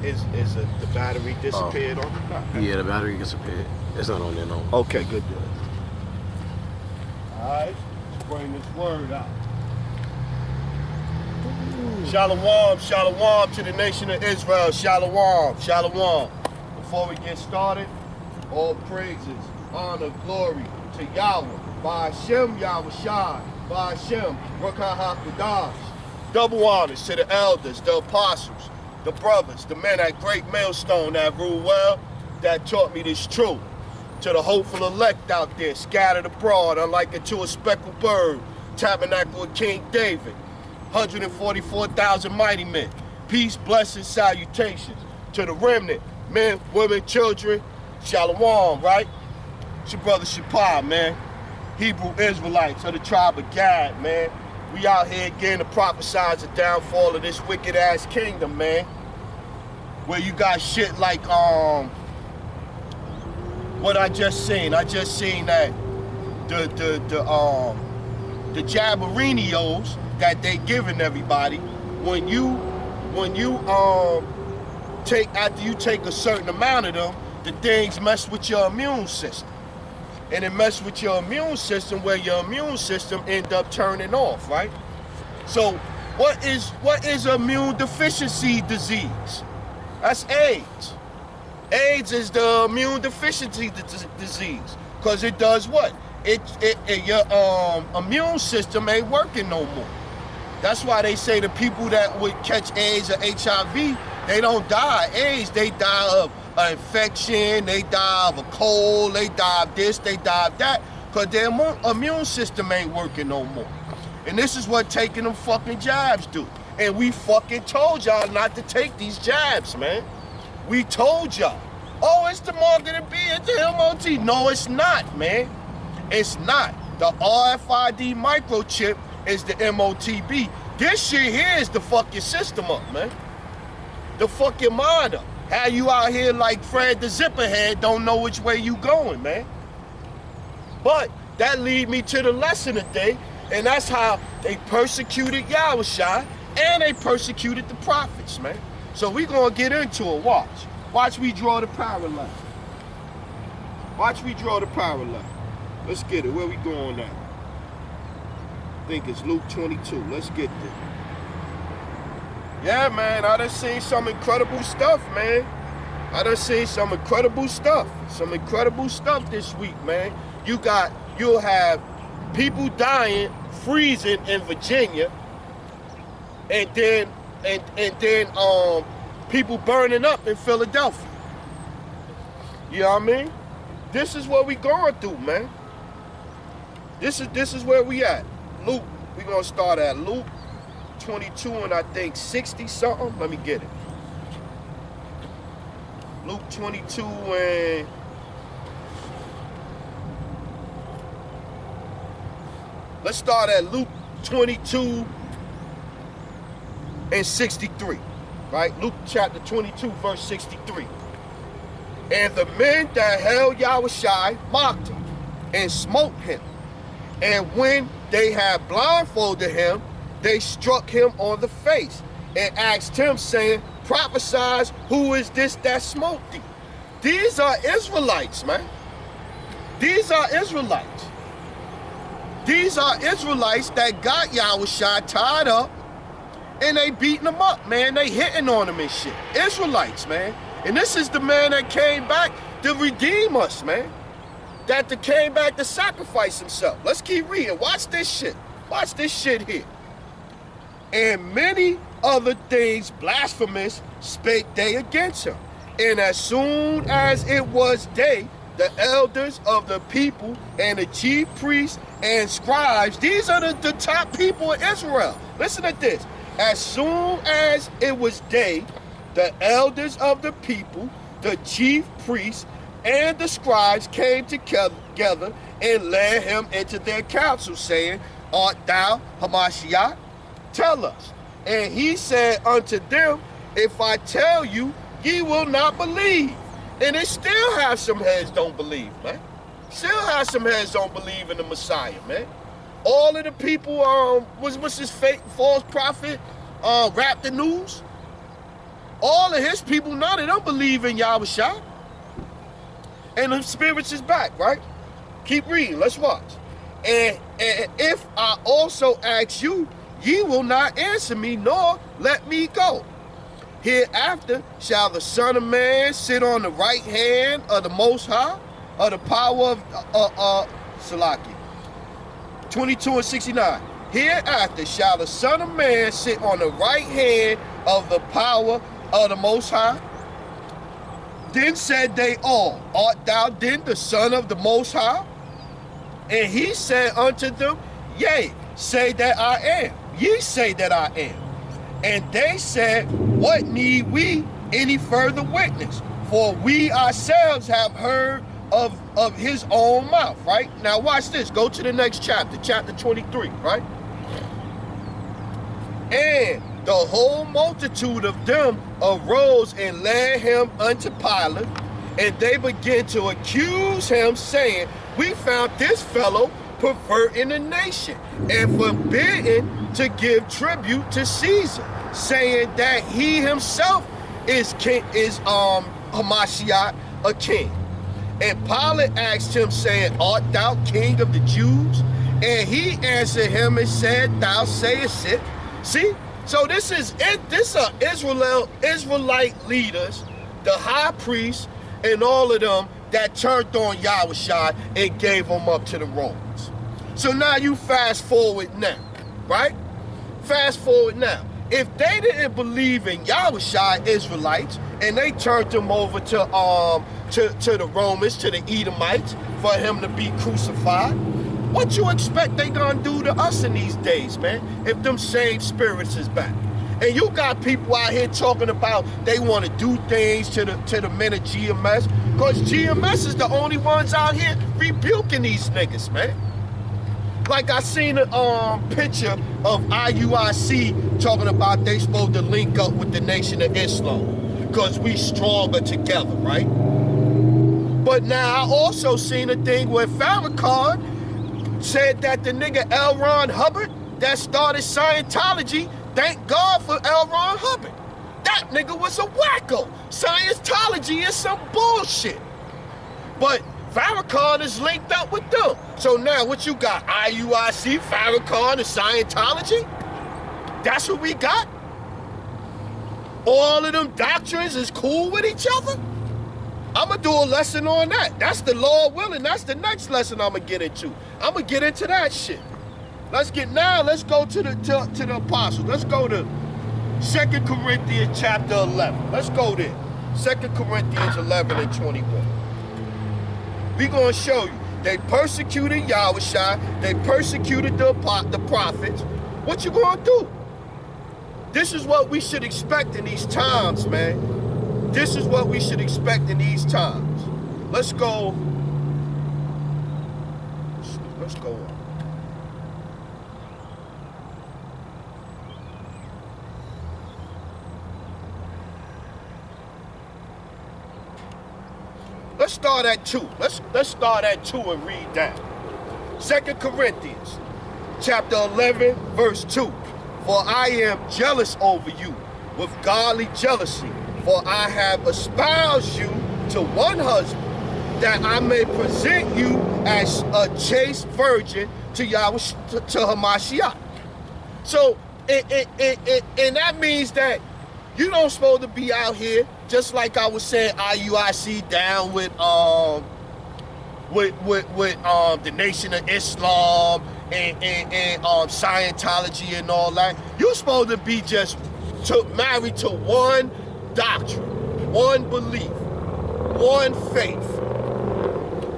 Is the battery disappeared on it? Yeah, the battery disappeared. It's not on there no more. Okay, good deal. Alright, let's bring this word out. Shalom, shalom to the nation of Israel. Shalom, shalom. Before we get started, all praises, honor, glory to Yahweh. By Hashem, Yahawashi. By Hashem, Rakahakadash. Double honors to the elders, the apostles, the brothers, the men at Great Millstone that rule well, that taught me this truth. To the hopeful elect out there, scattered abroad, unlike unto a speckled bird, tabernacle of King David. 144,000 mighty men. Peace, blessings, salutations. To the remnant, men, women, children, shalom, right? It's your brother Shapar, man. Hebrew Israelites of the tribe of Gad, man. We out here again to prophesize the downfall of this wicked ass kingdom, man. Where you got shit like what I just seen. I just seen that the jabberinos that they giving everybody when you after you take a certain amount of them, the things mess with your immune system. And it mess with your immune system where your immune system end up turning off, right? So what is immune deficiency disease? That's AIDS. AIDS is the immune deficiency disease. Because it does what? Your immune system ain't working no more. That's why they say the people that would catch AIDS or HIV, they don't die of AIDS, they die of an infection, they die of a cold, they die of this, they die of that, because their immune system ain't working no more. And this is what taking them fucking jabs do. And we fucking told y'all not to take these jabs, man. We told y'all. Oh, it's the marketing B, it's the MOT. No, it's not, man. It's not. The RFID microchip is the MOTB. This shit here is to fuck your system up, man. To fuck your mind up. How you out here like Fred the Zipperhead don't know which way you going, man. But that lead me to the lesson today, and that's how they persecuted Yahawashi and they persecuted the prophets, man. So we gonna get into it, watch. Watch me draw the parallel. Watch me draw the parallel. Let's get it, where we going now? I think it's Luke 22, let's get there. Yeah, man, I done seen some incredible stuff, man. I done seen some incredible stuff. Some incredible stuff this week, man. You'll have people dying, freezing in Virginia, and then people burning up in Philadelphia. You know what I mean? This is what we going through, man. This is where we at. Luke, we gonna start at Luke 22 and I think 60 something. Let me get it. Luke 22 and let's start at Luke 22 and 63. Right? Luke chapter 22 verse 63. And the men that held Yahawashi mocked him and smote him. And when they had blindfolded him, they struck him on the face and asked him, saying, prophesy, who is this that smote thee? These are Israelites, man. These are Israelites. These are Israelites that got Yahawashi tied up and they beating him up, man. They hitting on him and shit. Israelites, man. And this is the man that came back to redeem us, man. That came back to sacrifice himself. Let's keep reading. Watch this shit. Watch this shit here. And many other things blasphemous spake they against him. And as soon as it was day, the elders of the people and the chief priests and scribes, these are the top people in Israel. Listen to this. As soon as it was day, the elders of the people, the chief priests, and the scribes came together and led him into their council, saying, art thou Hamashiach? Tell us. And he said unto them, if I tell you, ye will not believe. And they still have some heads don't believe, man. Still have some heads don't believe in the Messiah, man. All of the people, what's his fake false prophet, Rap the News? All of his people, none of them believe in Yahawashi. And the spirits is back, right? Keep reading, let's watch. And if I also ask you, ye will not answer me, nor let me go. Hereafter shall the Son of Man sit on the right hand of the Most High, of the power of Salaki. 22 and 69. Hereafter shall the Son of Man sit on the right hand of the power of the Most High. Then said they all, art thou then the Son of the Most High? And he said unto them, yea, say that I am. Ye say that I am. And they said, what need we any further witness? For we ourselves have heard of his own mouth, right? Now watch this. Go to the next chapter, chapter 23, right? And the whole multitude of them arose and led him unto Pilate, and they began to accuse him, saying, we found this fellow perverting the nation and forbidding to give tribute to Caesar, saying that he himself is king, Hamashiach, a king. And Pilate asked him, saying, art thou king of the Jews? And he answered him and said, thou sayest it. See? So this is it. This are Israelite leaders, the high priest, and all of them that turned on Yahawashi and gave him up to the Romans. So now you fast forward now, right? Fast forward now. If they didn't believe in Yahawashi, Israelites, and they turned him over to the Romans, to the Edomites, for him to be crucified, what you expect they gonna do to us in these days, man, if them same spirits is back? And you got people out here talking about they want to do things to the men of GMS, because GMS is the only ones out here rebuking these niggas, man. Like I seen a picture of IUIC talking about they supposed to link up with the Nation of Islam because we stronger together, right? But now I also seen a thing where Farrakhan said that the nigga L. Ron Hubbard that started Scientology, thank God for L. Ron Hubbard. That nigga was a wacko. Scientology is some bullshit. But Farrakhan is linked up with them. So now what you got? IUIC, Farrakhan, and Scientology? That's what we got? All of them doctrines is cool with each other? I'm going to do a lesson on that. That's the Lord willing. That's the next lesson I'm going to get into. I'm going to get into that shit. Let's go to the apostles. Let's go to 2 Corinthians chapter 11. Let's go there. 2 Corinthians 11 and 21. We're going to show you. They persecuted Yahawashi. They persecuted the prophets. What you going to do? This is what we should expect in these times, man. This is what we should expect in these times. Let's go. Let's go on. Let's start at 2. Let's start at 2 and read down. 2 Corinthians chapter 11, verse 2. For I am jealous over you with godly jealousy, for I have espoused you to one husband, that I may present you as a chaste virgin to Yahawashi, to Hamashiach. So, and that means that you don't supposed to be out here, just like I was saying, IUIC down with the Nation of Islam and Scientology and all that. You're supposed to be just married to one doctrine, one belief, one faith,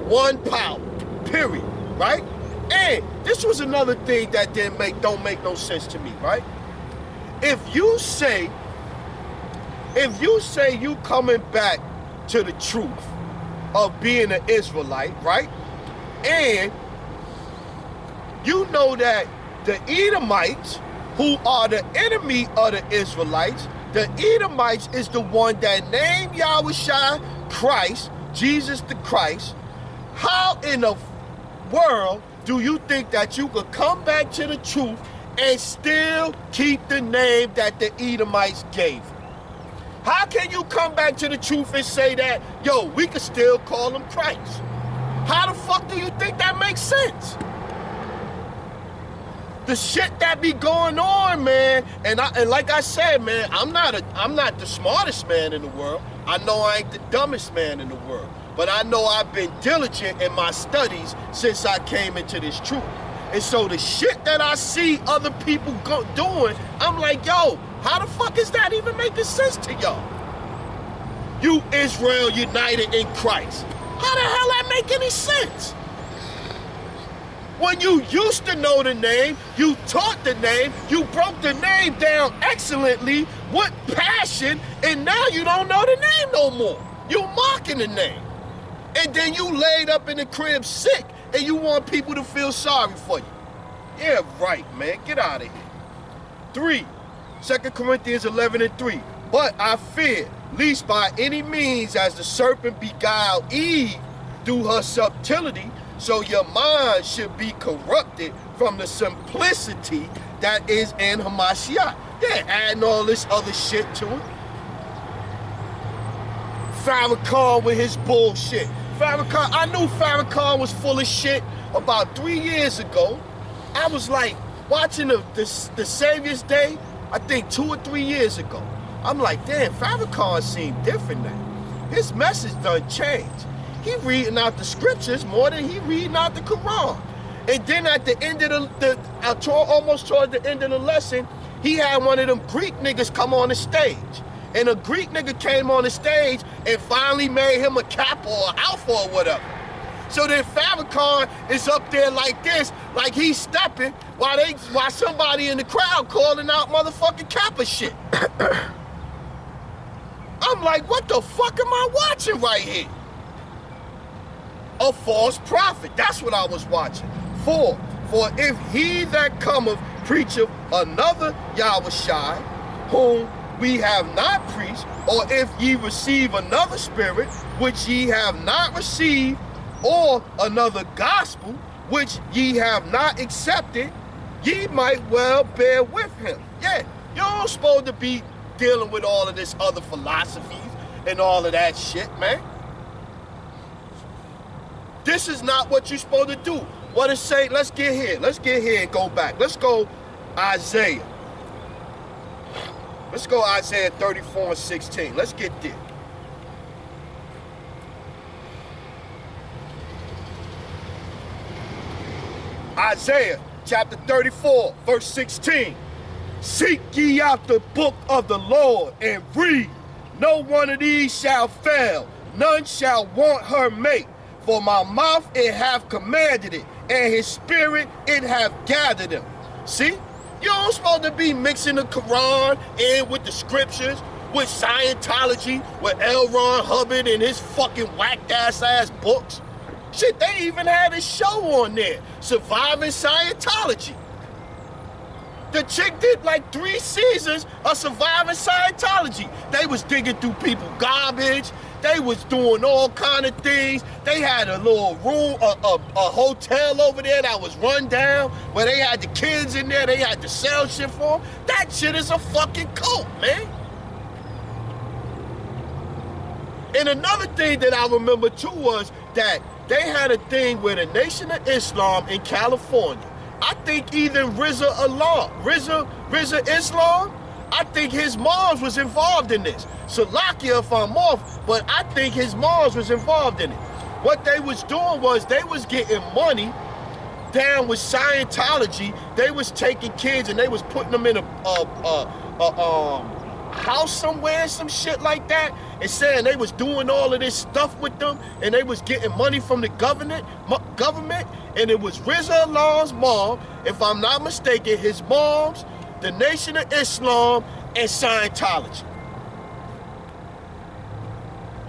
one power, period, right? And this was another thing that don't make no sense to me, right? If you say you coming back to the truth of being an Israelite, right? And you know that the Edomites, who are the enemy of the Israelites, the Edomites is the one that named Yahawashi Christ, Jesus the Christ. How in the world do you think that you could come back to the truth and still keep the name that the Edomites gave? How can you come back to the truth and say that, yo, we could still call him Christ? How the fuck do you think that makes sense? The shit that be going on, man, and like I said, man, I'm not the smartest man in the world. I know I ain't the dumbest man in the world, but I know I've been diligent in my studies since I came into this truth. And so the shit that I see other people doing, I'm like, yo, how the fuck is that even making sense to y'all? You Israel united in Christ. How the hell that make any sense? When you used to know the name, you taught the name, you broke the name down excellently with passion, and now you don't know the name no more. You mocking the name. And then you laid up in the crib sick, and you want people to feel sorry for you. Yeah, right, man. Get out of here. 2 Corinthians 11:3. But I fear, lest by any means as the serpent beguiled Eve through her subtlety, so your mind should be corrupted from the simplicity that is in Hamashiach. Yeah, adding all this other shit to it. Farrakhan with his bullshit. Farrakhan, I knew Farrakhan was full of shit about 3 years ago. I was like, watching the Savior's Day, I think 2 or 3 years ago. I'm like, damn, Farrakhan seemed different now. His message done changed. He reading out the scriptures more than he reading out the Quran. And then at the end of almost toward the end of the lesson, he had one of them Greek niggas come on the stage. And a Greek nigga came on the stage and finally made him a kappa or alpha or whatever. So then Farrakhan is up there like this, like he's stepping, while somebody in the crowd calling out motherfucking kappa shit. I'm like, what the fuck am I watching right here? A false prophet. That's what I was watching. For if he that cometh preacheth another Yahawashi, whom we have not preached, or if ye receive another spirit, which ye have not received, or another gospel, which ye have not accepted, ye might well bear with him. Yeah, you're supposed to be dealing with all of this other philosophies and all of that shit, man. This is not what you're supposed to do. What it say? Let's get here. Let's get here and go back. Let's go Isaiah. Let's go Isaiah 34:16. Let's get there. Isaiah chapter 34, verse 16. Seek ye out the book of the Lord and read. No one of these shall fail. None shall want her mate. For my mouth it hath commanded it, and his spirit it hath gathered him. See? You don't supposed to be mixing the Quran in with the scriptures, with Scientology, with L. Ron Hubbard and his fucking whacked-ass books. Shit, they even had a show on there, Surviving Scientology. The chick did like 3 seasons of Surviving Scientology. They was digging through people's garbage. They was doing all kind of things. They had a little room, a hotel over there that was run down, where they had the kids in there. They had to sell shit for them. That shit is a fucking cult, man. And another thing that I remember too was that they had a thing with the Nation of Islam in California. I think either Rizza Islam, I think his moms was involved in this. Salakia if I'm off, but I think his moms was involved in it. What they was doing was they was getting money down with Scientology. They was taking kids and they was putting them in a house somewhere, some shit like that, and saying they was doing all of this stuff with them, and they was getting money from the government, and it was Rizza Allah's mom, if I'm not mistaken, his mom's, the Nation of Islam, and Scientology.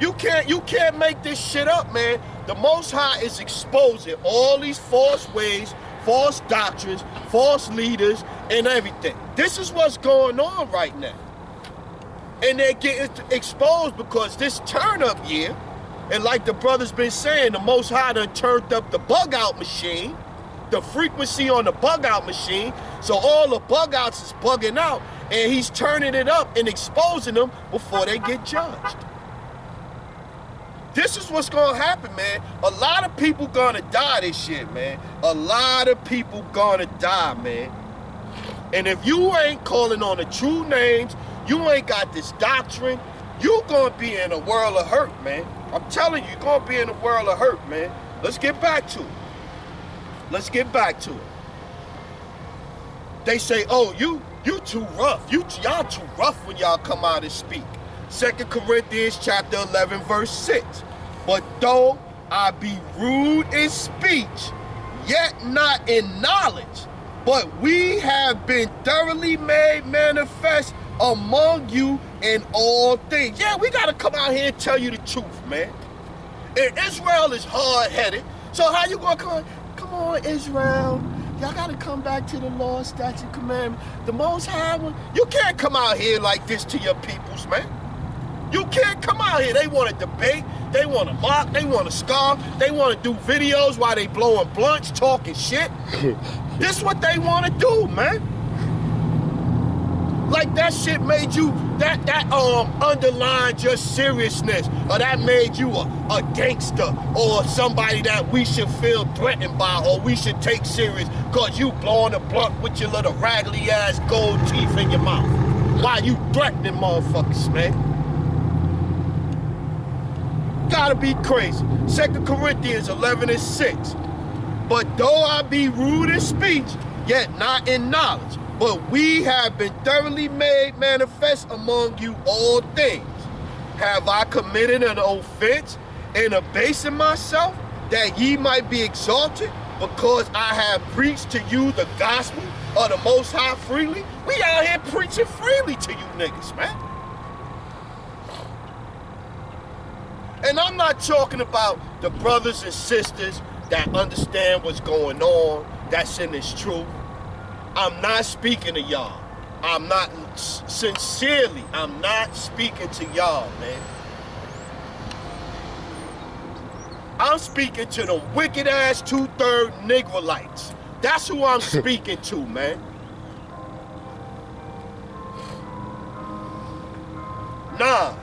You can't make this shit up, man. The Most High is exposing all these false ways, false doctrines, false leaders, and everything. This is what's going on right now. And they're getting exposed because this turn-up year, and like the brother's been saying, the Most High done turned up the bug-out machine, the frequency on the bug-out machine, so all the bug-outs is bugging out, and he's turning it up and exposing them before they get judged. This is what's gonna happen, man. A lot of people gonna die this year, man. A lot of people gonna die, man. And if you ain't calling on the true names, you ain't got this doctrine, you gonna be in a world of hurt, man. I'm telling you, you're gonna be in a world of hurt, man. Let's get back to it. Let's get back to it. They say, oh, you too rough. Y'all too rough when y'all come out and speak. 2 Corinthians chapter 11, verse 6. But though I be rude in speech, yet not in knowledge, but we have been thoroughly made manifest among you in all things. Yeah, we got to come out here and tell you the truth, man. And Israel is hard-headed. So how you going to come on, Israel? Y'all got to come back to the law, statute, commandment. The Most High one. You can't come out here like this to your peoples, man. You can't come out here. They want to debate. They want to mock. They want to scoff. They want to do videos while they blowing blunts, talking shit. This is what they want to do, man. Like that shit made you, that underlined your seriousness, or that made you a gangster, or somebody that we should feel threatened by, or we should take serious, cause you blowing a blunt with your little raggedy ass gold teeth in your mouth. Why you threatening motherfuckers, man? Gotta be crazy. 2 Corinthians 11 and 6. But though I be rude in speech, yet not in knowledge, but we have been thoroughly made manifest among you all things. Have I committed an offense in abasing myself, that ye might be exalted, because I have preached to you the gospel of the Most High freely? We out here preaching freely to you niggas, man. And I'm not talking about the brothers and sisters that understand what's going on, that's in this truth. I'm not speaking to y'all. I'm not, sincerely, I'm not speaking to y'all, man. I'm speaking to them wicked ass 2/3 Negroites. That's who I'm speaking to, man. Nah.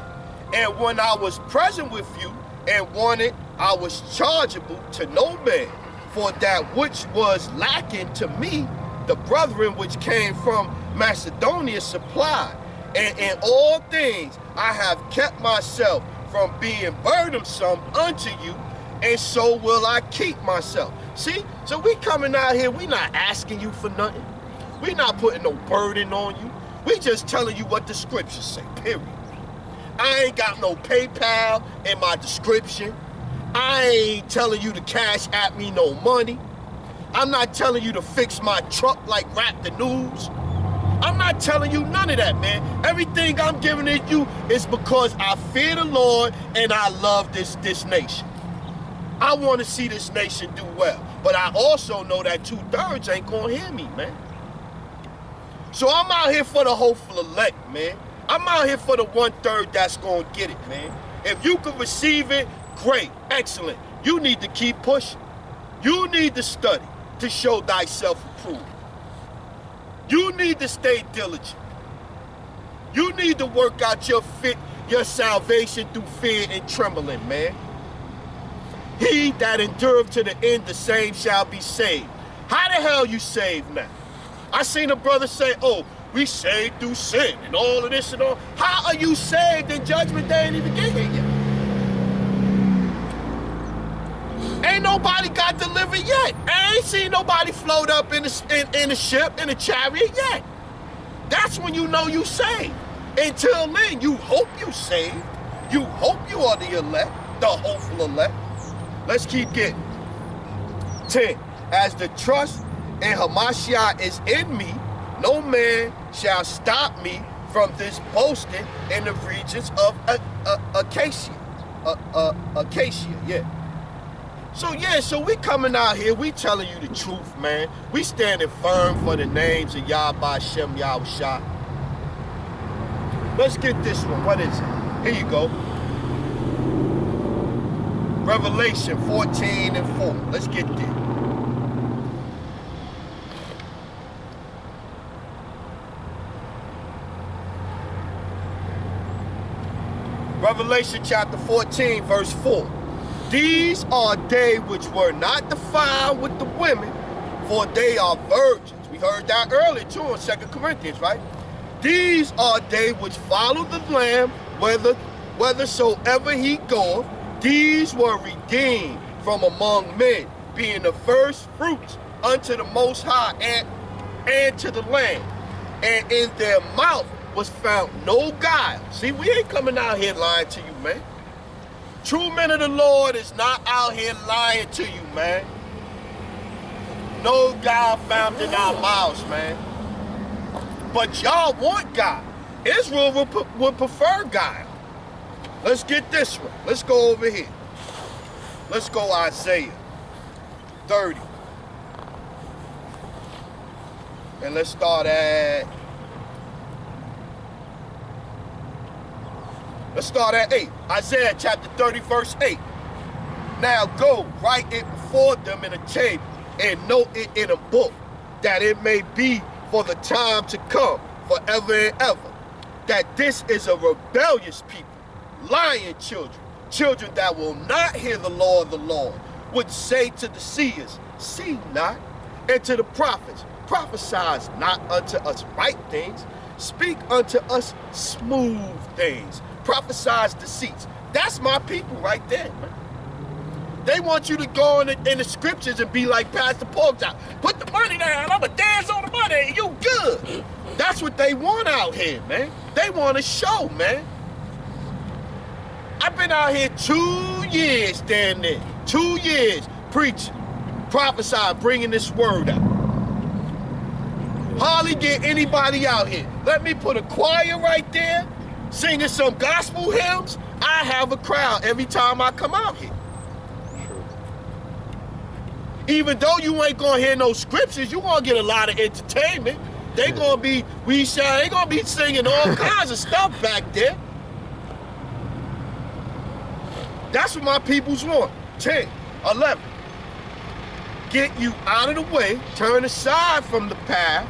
And when I was present with you and wanted, I was chargeable to no man, for that which was lacking to me, the brethren which came from Macedonia supplied. And in all things I have kept myself from being burdensome unto you, and so will I keep myself. See, so we coming out here, we not asking you for nothing. We not putting no burden on you. We just telling you what the scriptures say, period. I ain't got no PayPal in my description. I ain't telling you to cash at me no money. I'm not telling you to fix my truck like Rap the News. I'm not telling you none of that, man. Everything I'm giving to you is because I fear the Lord and I love this nation. I want to see this nation do well. But I also know that 2/3 ain't gonna hear me, man. So I'm out here for the hopeful elect, man. I'm out here for the 1/3 that's gonna get it, man. If you can receive it, great, excellent. You need to keep pushing. You need to study to show thyself approved. You need to stay diligent. You need to work out your salvation through fear and trembling, man. He that endureth to the end, the same shall be saved. How the hell you saved now? I seen a brother say, oh, we saved through sin and all of this and all. How are you saved and judgment day ain't even get here yet? Ain't nobody got delivered yet. I ain't seen nobody float up in a ship, in a chariot yet. That's when you know you saved. Until then, you hope you saved. You hope you are the elect, the hopeful elect. Let's keep getting. 10. As the trust in Hamashiach is in me, no man shall stop me from this boasting in the regions of Acacia. Acacia, yeah. So we coming out here, we telling you the truth, man. We standing firm for the names of Yahweh Shem Yahawashi. Let's get this one. What is it? Here you go. Revelation 14 and 4. Let's get there. Revelation chapter 14, verse 4. These are they which were not defiled with the women, for they are virgins. We heard that earlier too in 2 Corinthians, right? These are they which follow the Lamb, whithersoever he goeth. These were redeemed from among men, being the first fruits unto the Most High and to the Lamb. And in their mouth was found no guile. See, we ain't coming out here lying to you, man. True men of the Lord is not out here lying to you, man. No guile found in our mouths, man. But y'all want guile. Israel would prefer guile. Let's get this one. Let's go over here. Let's go Isaiah 30. And let's start at 8. Isaiah chapter 30, verse 8. Now go, write it before them in a table, and note it in a book, that it may be for the time to come, forever and ever, that this is a rebellious people, lying children, children that will not hear the law of the Lord, would say to the seers, see not, and to the prophets, prophesy not unto us right things, speak unto us smooth things, prophesy deceits. That's my people right there, man. They want you to go in the scriptures and be like Pastor Porkchop. Put the money down, I'ma dance on the money, and you good. That's what they want out here, man. They want a show, man. I've been out here 2 years standing there. 2 years preaching, prophesying, bringing this word out. Hardly get anybody out here. Let me put a choir right there, singing some gospel hymns. I have a crowd every time I come out here. Even though you ain't gonna hear no scriptures, you gonna get a lot of entertainment. They gonna be, they gonna be singing all kinds of stuff back there. That's what my peoples want. 10, 11. Get you out of the way, turn aside from the path,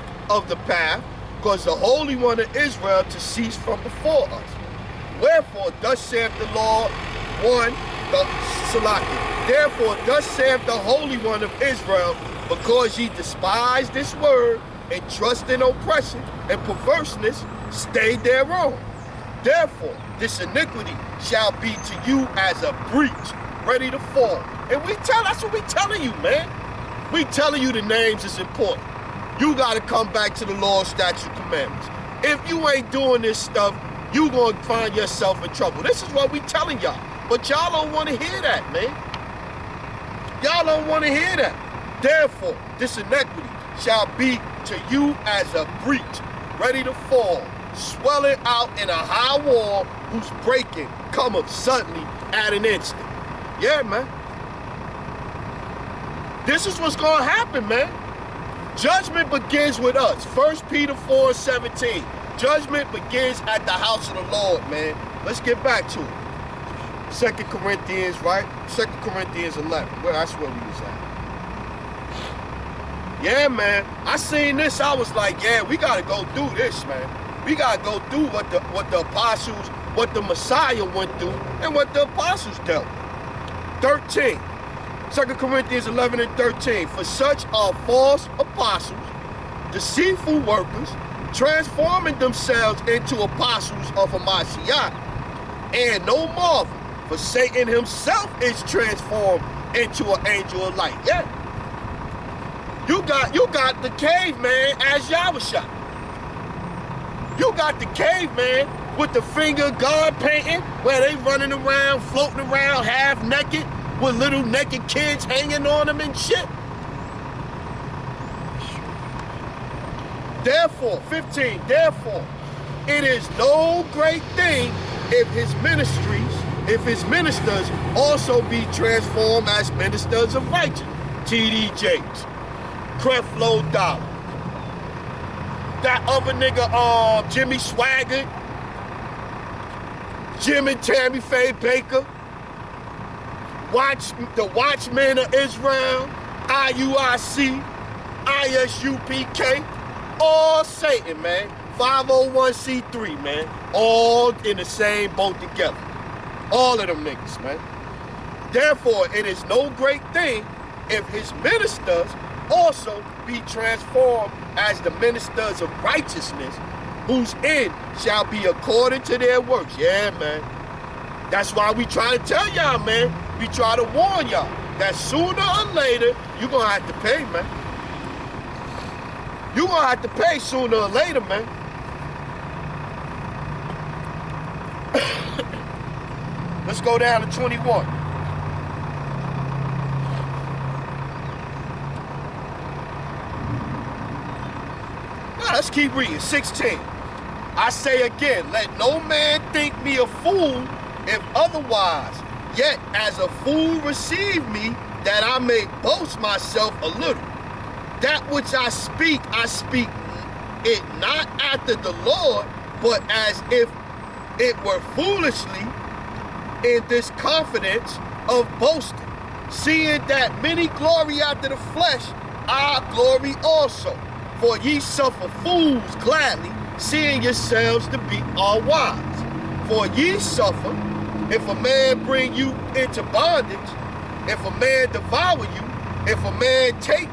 because the Holy One of Israel to cease from before us. Wherefore, thus saith the Lord, Therefore, thus saith the Holy One of Israel, because ye despise this word, and trust in oppression and perverseness, stay thereon. Therefore, this iniquity shall be to you as a breach, ready to fall. And that's what we telling you, man. We telling you the names is important. You got to come back to the law, statute, commandments. If you ain't doing this stuff, you going to find yourself in trouble. This is what we telling y'all. But y'all don't want to hear that, man. Y'all don't want to hear that. Therefore, this iniquity shall be to you as a breach, ready to fall, swelling out in a high wall, whose breaking cometh suddenly at an instant. Yeah, man. This is what's going to happen, man. Judgment begins with us. 1 Peter 4:17. Judgment begins at the house of the Lord, man. Let's get back to it. 2 Corinthians, right? 2 Corinthians 11. Well, that's where we was at. Yeah, man. I seen this. I was like, yeah, we got to go through this, man. We got to go through what the apostles, what the Messiah went through, and what the apostles dealt with. 13. 2 Corinthians 11 and 13. For such are false apostles, deceitful workers, transforming themselves into apostles of Hamashiach. And no marvel, for Satan himself is transformed into an angel of light. Yeah. You got the caveman as Yahawashi. You got the caveman with the finger God painting, where they running around, floating around half naked, with little naked kids hanging on them and shit. Therefore, 15, therefore, it is no great thing if his ministers also be transformed as ministers of righteousness. T.D. Jakes, Creflo Dollar, that other nigga, Jimmy Swaggart, Jim and Tammy Faye Baker, the Watchmen of Israel, IUIC, ISUPK, all Satan, man. 501c3, man. All in the same boat together. All of them niggas, man. Therefore, it is no great thing if his ministers also be transformed as the ministers of righteousness, whose end shall be according to their works. Yeah, man. That's why we try to tell y'all, man. We try to warn y'all that sooner or later, you're going to have to pay, man. You're going to have to pay sooner or later, man. Let's go down to 21. Let's keep reading. 16. I say again, let no man think me a fool, if otherwise, yet as a fool receive me, that I may boast myself a little. That which I speak it not after the Lord, but as if it were foolishly, in this confidence of boasting. Seeing that many glory after the flesh, I glory also. For ye suffer fools gladly, seeing yourselves to be all wise. For ye suffer, if a man bring you into bondage, if a man devour you, if a man take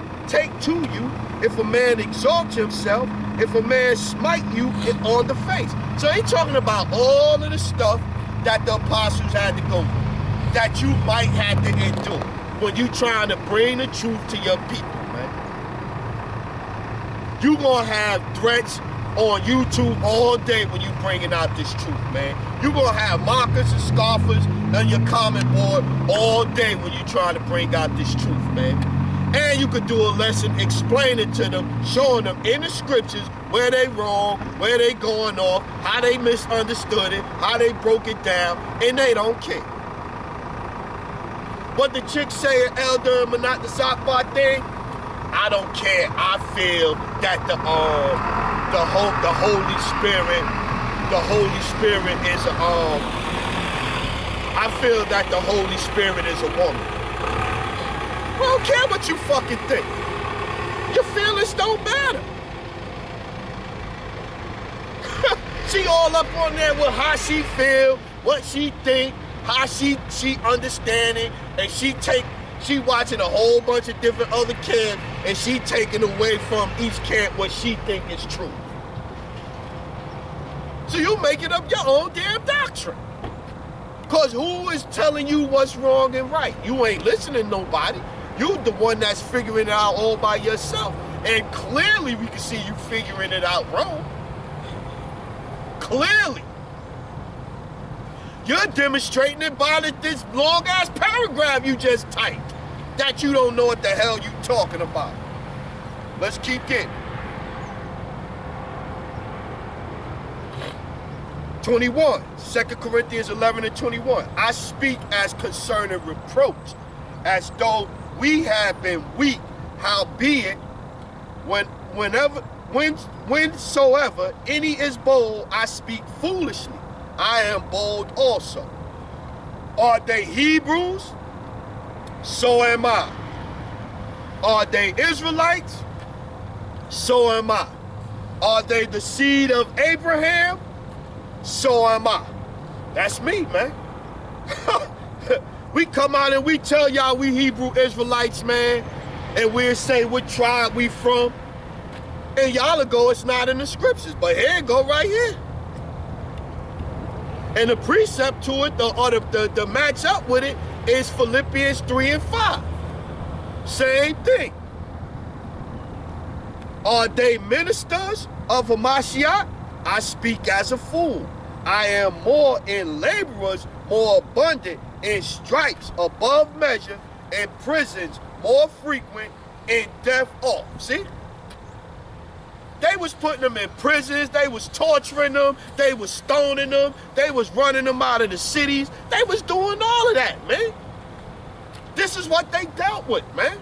to you, if a man exalt himself, if a man smite you on the face. So he's talking about all of the stuff that the apostles had to go through, that you might have to endure when you trying to bring the truth to your people, man. You gonna have threats on YouTube all day when you bringing out this truth, man. You gonna have mockers and scoffers on your comment board all day when you trying to bring out this truth, man. And you could do a lesson explaining to them, showing them in the scriptures where they wrong, where they going off, how they misunderstood it, how they broke it down, and they don't care. What the chicks say at Elder Manat the Sakbar thing, I don't care. I feel that the Holy Spirit is I feel that the Holy Spirit is a woman. I don't care what you fucking think. Your feelings don't matter. She all up on there with how she feel, what she think, how she understanding, and she watching a whole bunch of different other camps, and she taking away from each camp what she think is true. So you making up your own damn doctrine. Cause who is telling you what's wrong and right? You ain't listening to nobody. You the one that's figuring it out all by yourself. And clearly we can see you figuring it out wrong. Clearly. You're demonstrating it by this long ass paragraph you just typed. That you don't know what the hell you talking about. Let's keep getting. 21, 2 Corinthians 11 and 21. I speak as concerning reproach, as though we have been weak, howbeit, whensoever any is bold, I speak foolishly. I am bold also. Are they Hebrews? So am I. Are they Israelites? So am I. Are they the seed of Abraham? So am I. That's me, man. We come out and we tell y'all we Hebrew Israelites, man, and we'll say what tribe we from, and y'all will go, it's not in the scriptures, but here it go right here. And the precept to it, the match up with it, is Philippians 3 and 5. Same thing. Are they ministers of Hamashiach? I speak as a fool. I am more in laborers, more abundant, in stripes above measure, in prisons more frequent, in death oft. See? They was putting them in prisons, they was torturing them, they was stoning them, they was running them out of the cities, they was doing all of that, man. This is what they dealt with, man.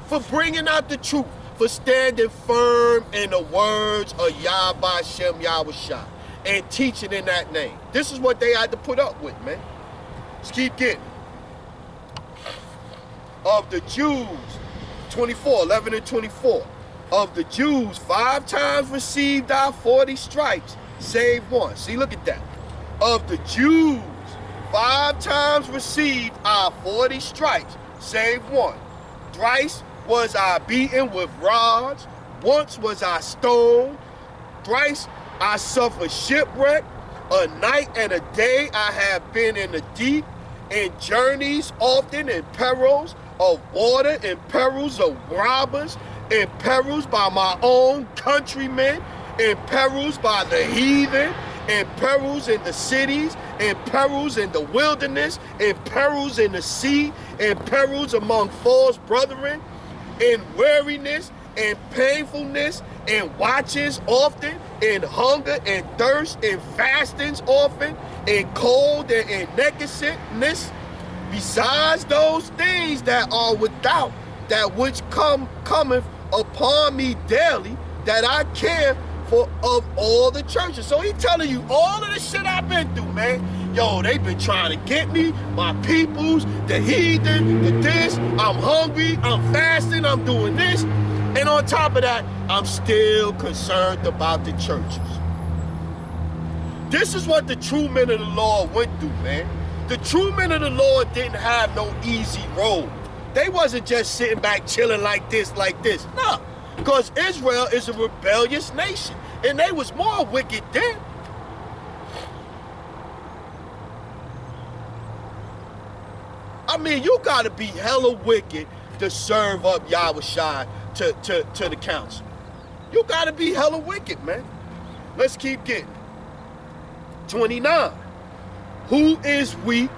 For bringing out the truth, for standing firm in the words of Yahawashi Yahawashi and teaching in that name. This is what they had to put up with, man. Let's keep getting. Of the Jews, 24, 11 and 24. Of the Jews, 5 times received our 40 stripes, save one. See, look at that. Of the Jews, 5 times received I 40 stripes, save one. Thrice was I beaten with rods, once was I stoned, thrice I suffered shipwreck, a night and a day I have been in the deep, in journeys often, in perils of water, in perils of robbers, in perils by my own countrymen, in perils by the heathen, in perils in the cities, in perils in the wilderness, in perils in the sea, in perils among false brethren, in weariness, in painfulness, in watches often, in hunger and thirst, in fastings often, in cold and in nakedness, besides those things that are without, that which cometh upon me daily, that I care for of all the churches. So he telling you all of the shit I've been through, man. Yo, they been trying to get me, my peoples, the heathen, the this, I'm hungry, I'm fasting, I'm doing this. And on top of that, I'm still concerned about the churches. This is what the true men of the Lord went through, man. The true men of the Lord didn't have no easy road. They wasn't just sitting back chilling like this. No, because Israel is a rebellious nation, and they was more wicked then. I mean, you gotta be hella wicked to serve up Yahawashi to the council. You gotta be hella wicked, man. Let's keep getting. 29. Who is weak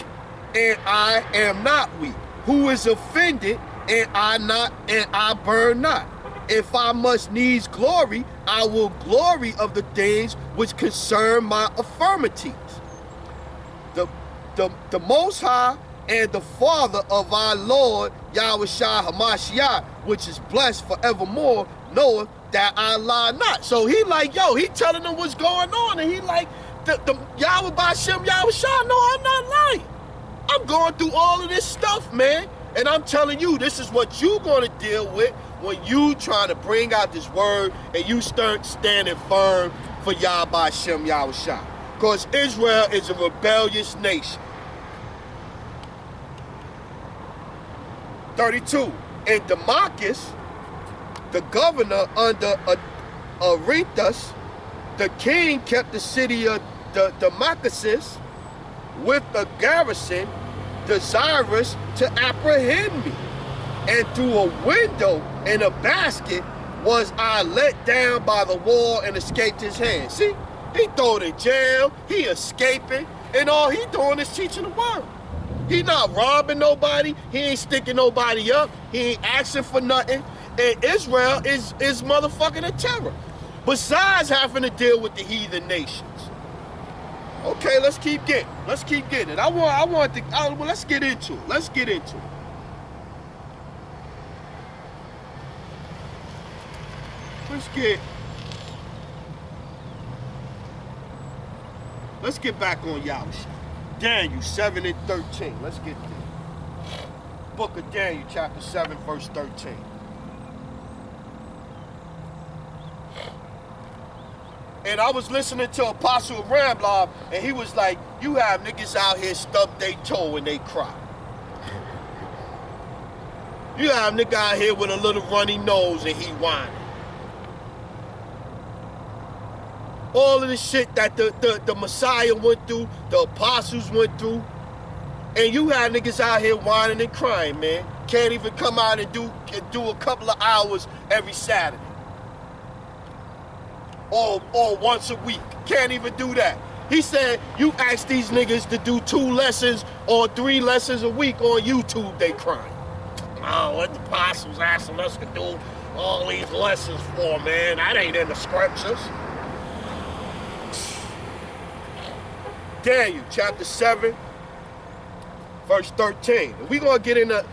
and I am not weak? Who is offended and I burn not? If I must needs glory, I will glory of the things which concern my infirmities. The Most High and the Father of our Lord Yahawashi Hamashiach, which is blessed forevermore, knoweth that I lie not. So he like, yo, he telling them what's going on, and he like, the Yahweh Bashem Yahawashi, no, I'm not lying. I'm going through all of this stuff, man. And I'm telling you, this is what you're going to deal with when you trying to bring out this word and you start standing firm for Yahweh Bashem Yahawashi. Because Israel is a rebellious nation. 32. And Damascus, the governor under Aretas, the king kept the city of Damascus with a garrison desirous to apprehend me. And through a window in a basket was I let down by the wall and escaped his hand. See, he thrown in jail, he escaping, and all he doing is teaching the word. He not robbing nobody, he ain't sticking nobody up, he ain't asking for nothing. And Israel is motherfucking a terror. Besides having to deal with the heathen nations. Okay, let's keep getting. Let's get into it. Let's get into it. Let's get back on Yahawashi. Daniel 7 and 13. Let's get there. Book of Daniel, chapter 7, verse 13. And I was listening to Apostle Rambla, and he was like, you have niggas out here stub their toe and they cry. You have a nigga out here with a little runny nose and he whining. All of the shit that the Messiah went through, the apostles went through, and you have niggas out here whining and crying, man. Can't even come out and do a couple of hours every Saturday. Or once a week. Can't even do that. He said, you ask these niggas to do 2 lessons or 3 lessons a week on YouTube, they crying. Oh, what the apostles asking us to do all these lessons for, man? That ain't in the scriptures. Daniel chapter 7, verse 13. We're going to get in the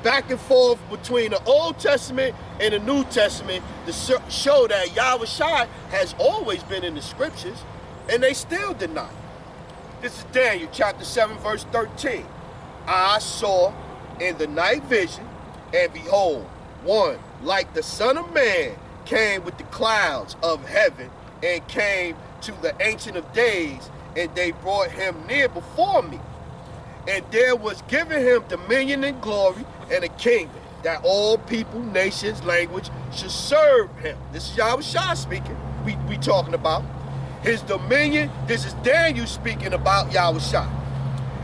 back and forth between the Old Testament and the New Testament to show that Yahawashi has always been in the scriptures, and they still deny it. This is Daniel chapter 7, verse 13. I saw in the night vision, and behold, one like the Son of Man came with the clouds of heaven and came to the Ancient of Days, and they brought him near before me. And there was given him dominion and glory and a kingdom, that all people, nations, language should serve him. This is Yahawashi speaking. We talking about his dominion. This is Daniel speaking about Yahawashi.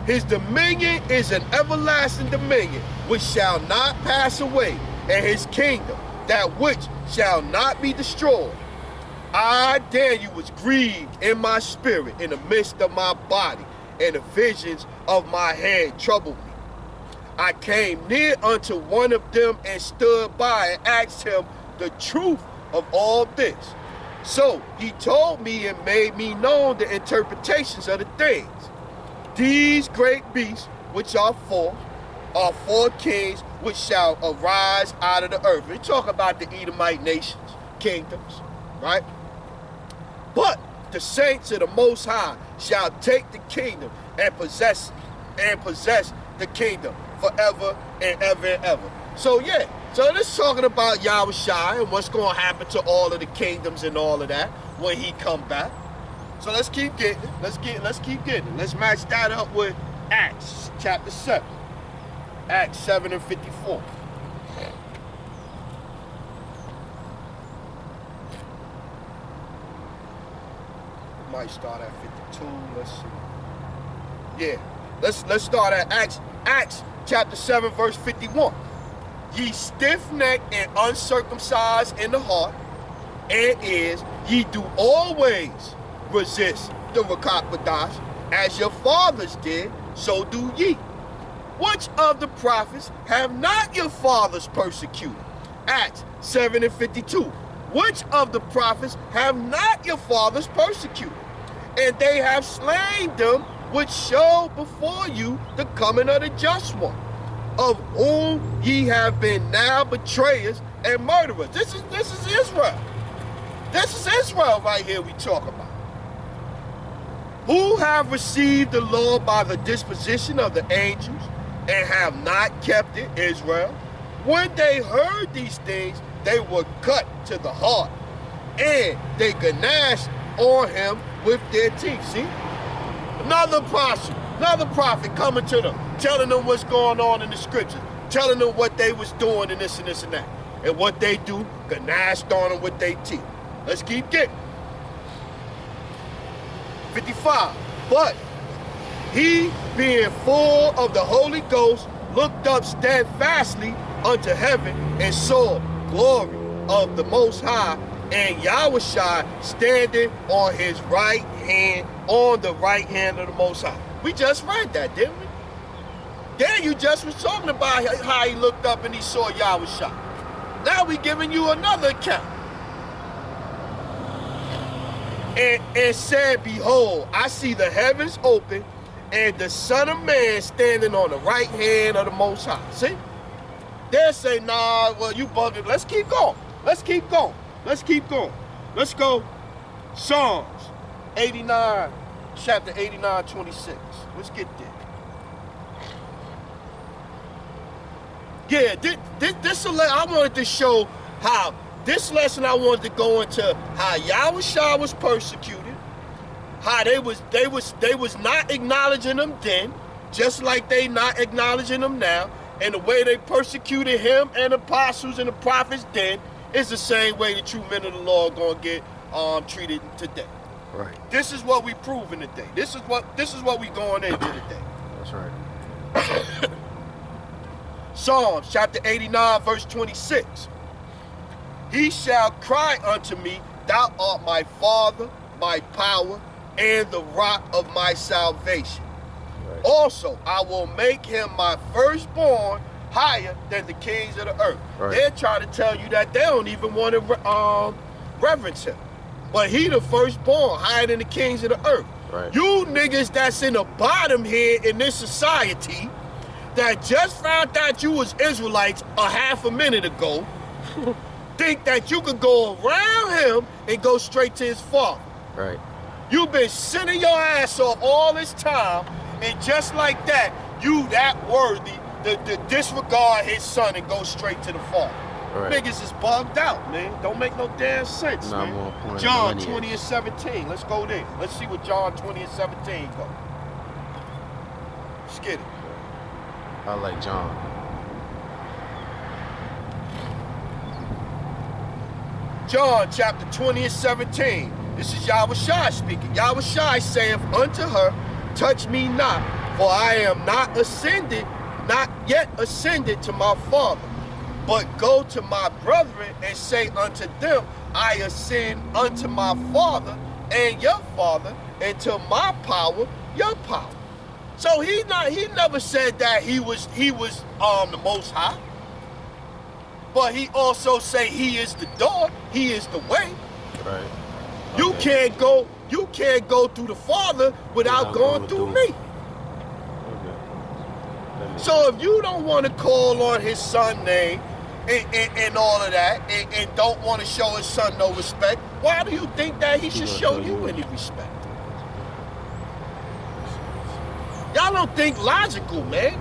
His dominion is an everlasting dominion which shall not pass away, and his kingdom that which shall not be destroyed. I, Daniel, was grieved in my spirit in the midst of my body, and the visions of my head troubled me. I came near unto one of them and stood by and asked him the truth of all this. So he told me and made me known the interpretations of the things. These great beasts, which are four kings which shall arise out of the earth. We talk about the Edomite nations, kingdoms, right? But the saints of the Most High shall take the kingdom and possess the kingdom forever and ever and ever. So yeah, so this is talking about Yahawashi and what's going to happen to all of the kingdoms and all of that when he come back. So let's keep getting it. Let's keep getting it. Let's match that up with Acts chapter 7. Acts 7 and 54. Might start at 52. Let's see. Yeah. Let's start at Acts chapter 7 verse 51. Ye stiff-necked and uncircumcised in the heart and ears, ye do always resist the Rakakwadash, as your fathers did, so do ye. Which of the prophets have not your fathers persecuted? Acts 7 and 52. Which of the prophets have not your fathers persecuted? And they have slain them which showed before you the coming of the just one, of whom ye have been now betrayers and murderers. This is Israel. This is Israel right here we talk about. Who have received the law by the disposition of the angels and have not kept it, Israel. When they heard these things, they were cut to the heart, and they gnashed on him with their teeth. See? Another prophet coming to them, telling them what's going on in the scriptures, telling them what they was doing and this and this and that. And what they do, gnashed on them with their teeth. Let's keep getting. 55. But he, being full of the Holy Ghost, looked up steadfastly unto heaven and saw glory of the Most High, and Yahawashi standing on his right hand, on the right hand of the Most High. We just read that, didn't we? Daniel just was talking about how he looked up and he saw Yahawashi. Now we giving you another account. And said, behold, I see the heavens open, and the Son of Man standing on the right hand of the Most High. See? They'll say, nah, well, you bugging. Let's keep going. Let's keep going. Let's keep going. Let's go. Psalms 89, chapter 89, 26. Let's get there. Yeah, this I wanted to show how this lesson. I wanted to go into how Yahawashi was persecuted, how they was not acknowledging him then, just like they not acknowledging him now, and the way they persecuted him and the apostles and the prophets then is the same way the true men of the law are gonna get treated today. Right. This is what we proving today. This is what we going into today. That's right. Psalms chapter 89 verse 26. He shall cry unto me, thou art my Father, my power, and the rock of my salvation. Right. Also, I will make him my firstborn higher than the kings of the earth. Right. They're trying to tell you that they don't even want to reverence him. But he the firstborn, higher than the kings of the earth. Right. You niggas that's in the bottom here in this society that just found out you was Israelites a half a minute ago think that you could go around him and go straight to his father. Right. You've been sending your ass off all this time, and just like that, you that worthy to disregard his son and go straight to the father. Right. Niggas is bugged out, man. Don't make no damn sense, man. John 20 and 17. Let's go there. Let's see what John 20 and 17 go. Let's get it. I like John. John chapter 20 and 17. This is Yahawashi speaking. Yahawashi saith unto her, touch me not, for I am not yet ascended to my Father, but go to my brethren and say unto them, I ascend unto my Father and your Father, and to my power, your power. So he never said that he was the Most High. But he also say he is the door, he is the way. Right. You can't go through the Father without going through me. Okay. So if you don't want to call on his son name and all of that, and don't want to show his son no respect, why do you think that he should show you any respect? Y'all don't think logical, man.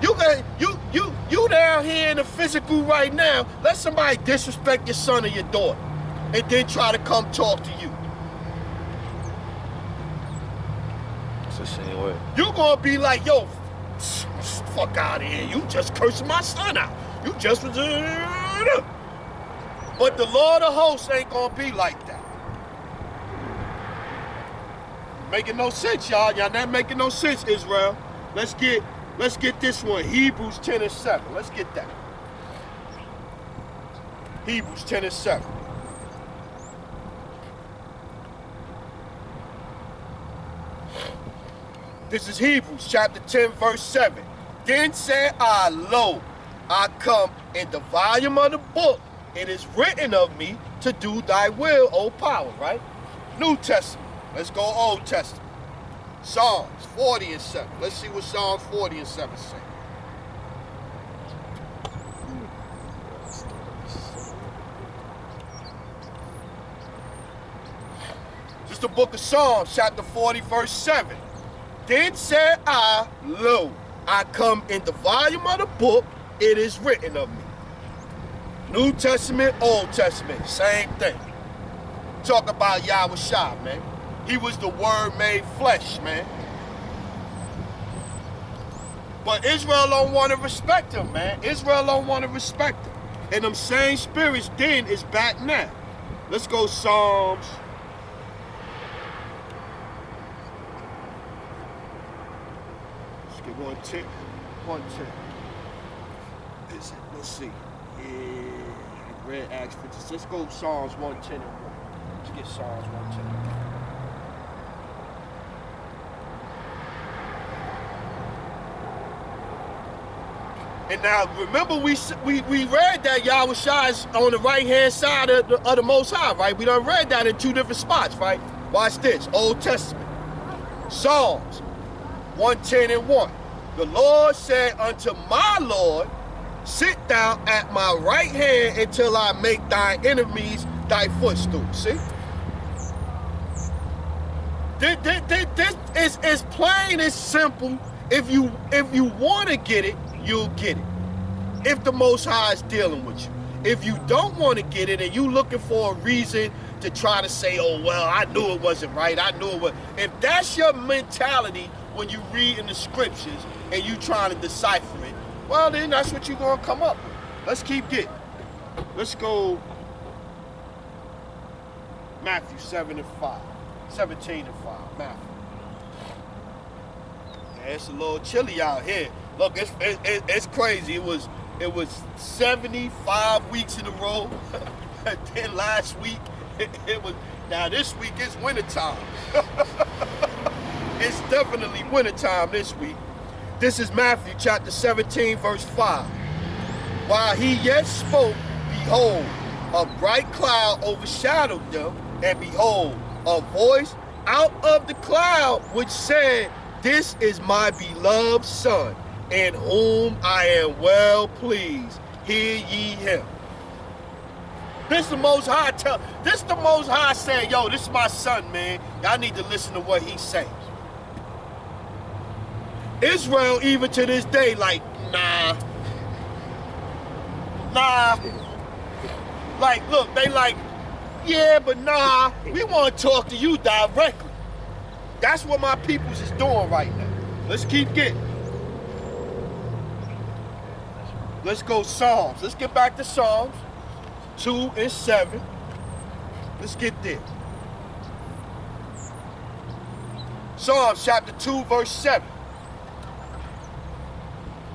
You down here in the physical right now, let somebody disrespect your son or your daughter and then try to come talk to you. It's the same way. You gonna be like, yo, fuck out of here. You just cursing my son out. You just was. But the Lord of hosts ain't gonna be like that. Making no sense, y'all. Y'all not making no sense, Israel. Let's get this one. Hebrews 10 and 7. Let's get that. Hebrews 10 and 7. This is Hebrews chapter 10, verse 7. Then said I, lo, I come in the volume of the book. It is written of me to do thy will, O power, right? New Testament. Let's go Old Testament. Psalms 40 and 7. Let's see what Psalms 40 and 7 say. This is the book of Psalms, chapter 40, verse 7. Then said I, lo, I come in the volume of the book, it is written of me. New Testament, Old Testament, same thing. Talk about Yahawashi, man. He was the Word made flesh, man. But Israel don't want to respect him, man. Israel don't want to respect him. And them same spirits then is back now. Let's go Psalms. Let's get 110. 110. Let's see. Yeah, read Acts 56. Let's go Psalms 110 and 1. Let's get Psalms 110. And now, remember, we read that Yahawashi is on the right-hand side of the Most High, right? We done read that in two different spots, right? Watch this, Old Testament. Psalms 110 and 1. The Lord said unto my Lord, sit thou at my right hand until I make thine enemies thy footstool. See? This is plain and simple. If you want to get it, you'll get it. If the Most High is dealing with you. If you don't want to get it and you looking for a reason to try to say, oh, well, I knew it wasn't right. I knew it was. If that's your mentality when you read in the scriptures and you trying to decipher it, well, then that's what you're going to come up with. Let's keep getting. Let's go Matthew 17 and 5. Matthew. Yeah, it's a little chilly out here. Look, it's crazy. It was 75 weeks in a row. Then last week it was. Now this week it's wintertime. It's definitely wintertime this week. This is Matthew chapter 17, verse 5. While he yet spoke, behold, a bright cloud overshadowed them, and behold, a voice out of the cloud which said, this is my beloved Son, in whom I am well pleased. Hear ye him. This the Most High saying, yo, this is my son, man. Y'all need to listen to what he says. Israel, even to this day, like, nah. Like, look, they like, yeah, but nah, we want to talk to you directly. That's what my peoples is doing right now. Let's keep getting. Let's go Psalms. Let's get back to Psalms 2 and 7. Let's get there. Psalms chapter 2, verse 7.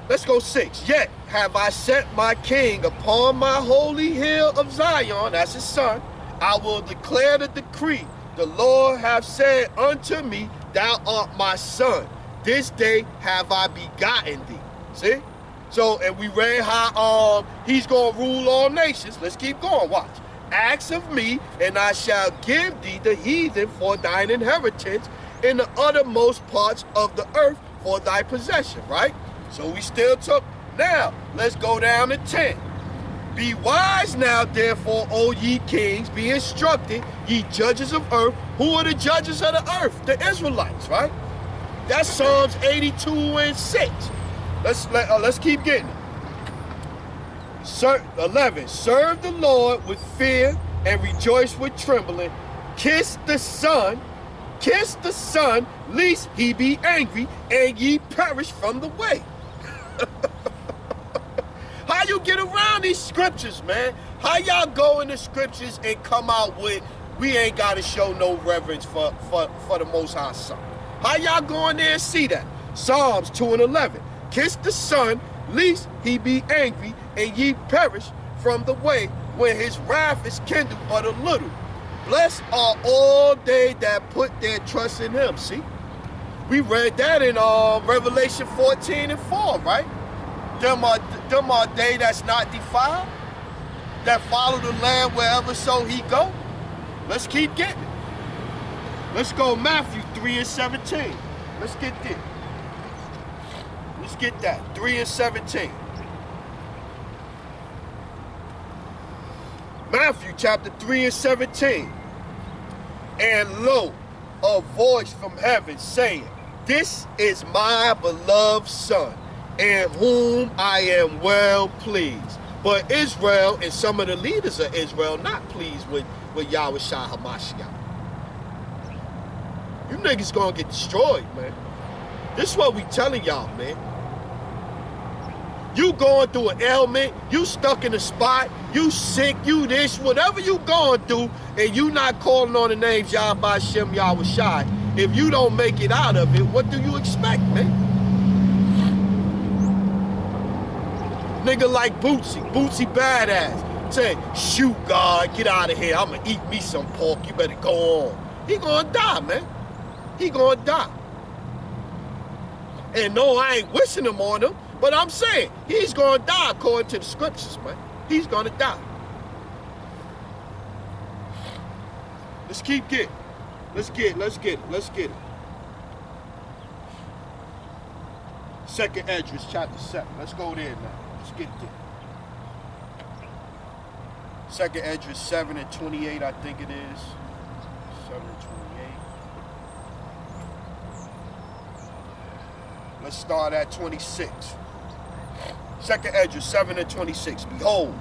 Let's go 6. Yet have I set my king upon my holy hill of Zion, that's his son. I will declare the decree. The Lord hath said unto me, thou art my son. This day have I begotten thee. See? So, and we read how he's going to rule all nations. Let's keep going. Watch. Ask of me, and I shall give thee the heathen for thine inheritance, in the uttermost parts of the earth for thy possession, right? So we still took. Now, let's go down to 10. Be wise now, therefore, O ye kings, be instructed, ye judges of earth. Who are the judges of the earth? The Israelites, right? That's Psalms 82 and 6. Let's keep getting it. 11. Serve the Lord with fear and rejoice with trembling. Kiss the Son, lest he be angry and ye perish from the way. How you get around these scriptures, man? How y'all go in the scriptures and come out with, we ain't got to show no reverence for the Most High Son? How y'all go in there and see that? Psalms 2 and 11. Kiss the Son, lest he be angry, and ye perish from the way, when his wrath is kindled but a little. Blessed are all they that put their trust in him. See? We read that in Revelation 14 and 4, right? Them are they that's not defiled, that follow the Lamb wherever so he go. Let's keep getting it. Let's go Matthew 3 and 17. Let's get there. Let's get that. 3 and 17. Matthew chapter 3 and 17. And lo, a voice from heaven saying, this is my beloved Son, in whom I am well pleased. But Israel and some of the leaders of Israel not pleased with Yahawashi Hamashiach. You niggas gonna get destroyed, man. This is what we telling y'all, man. You going through an ailment, you stuck in a spot, you sick, you this, whatever you going through, and you not calling on the names Yahawashi Yahawashi, if you don't make it out of it, what do you expect, man? Nigga like Bootsy badass, say, shoot God, get out of here, I'ma eat me some pork, you better go on. He gonna die, man. He gonna die. And no, I ain't wishing him on him, but I'm saying, he's gonna die according to the scriptures, man. He's gonna die. Let's keep getting. Let's get it. Second Esdras, chapter 7. Let's go there now. Let's get there. Second Esdras 7 and 28, I think it is. 7 and 28. Let's start at 26. Second Esdras 7 and 26. Behold,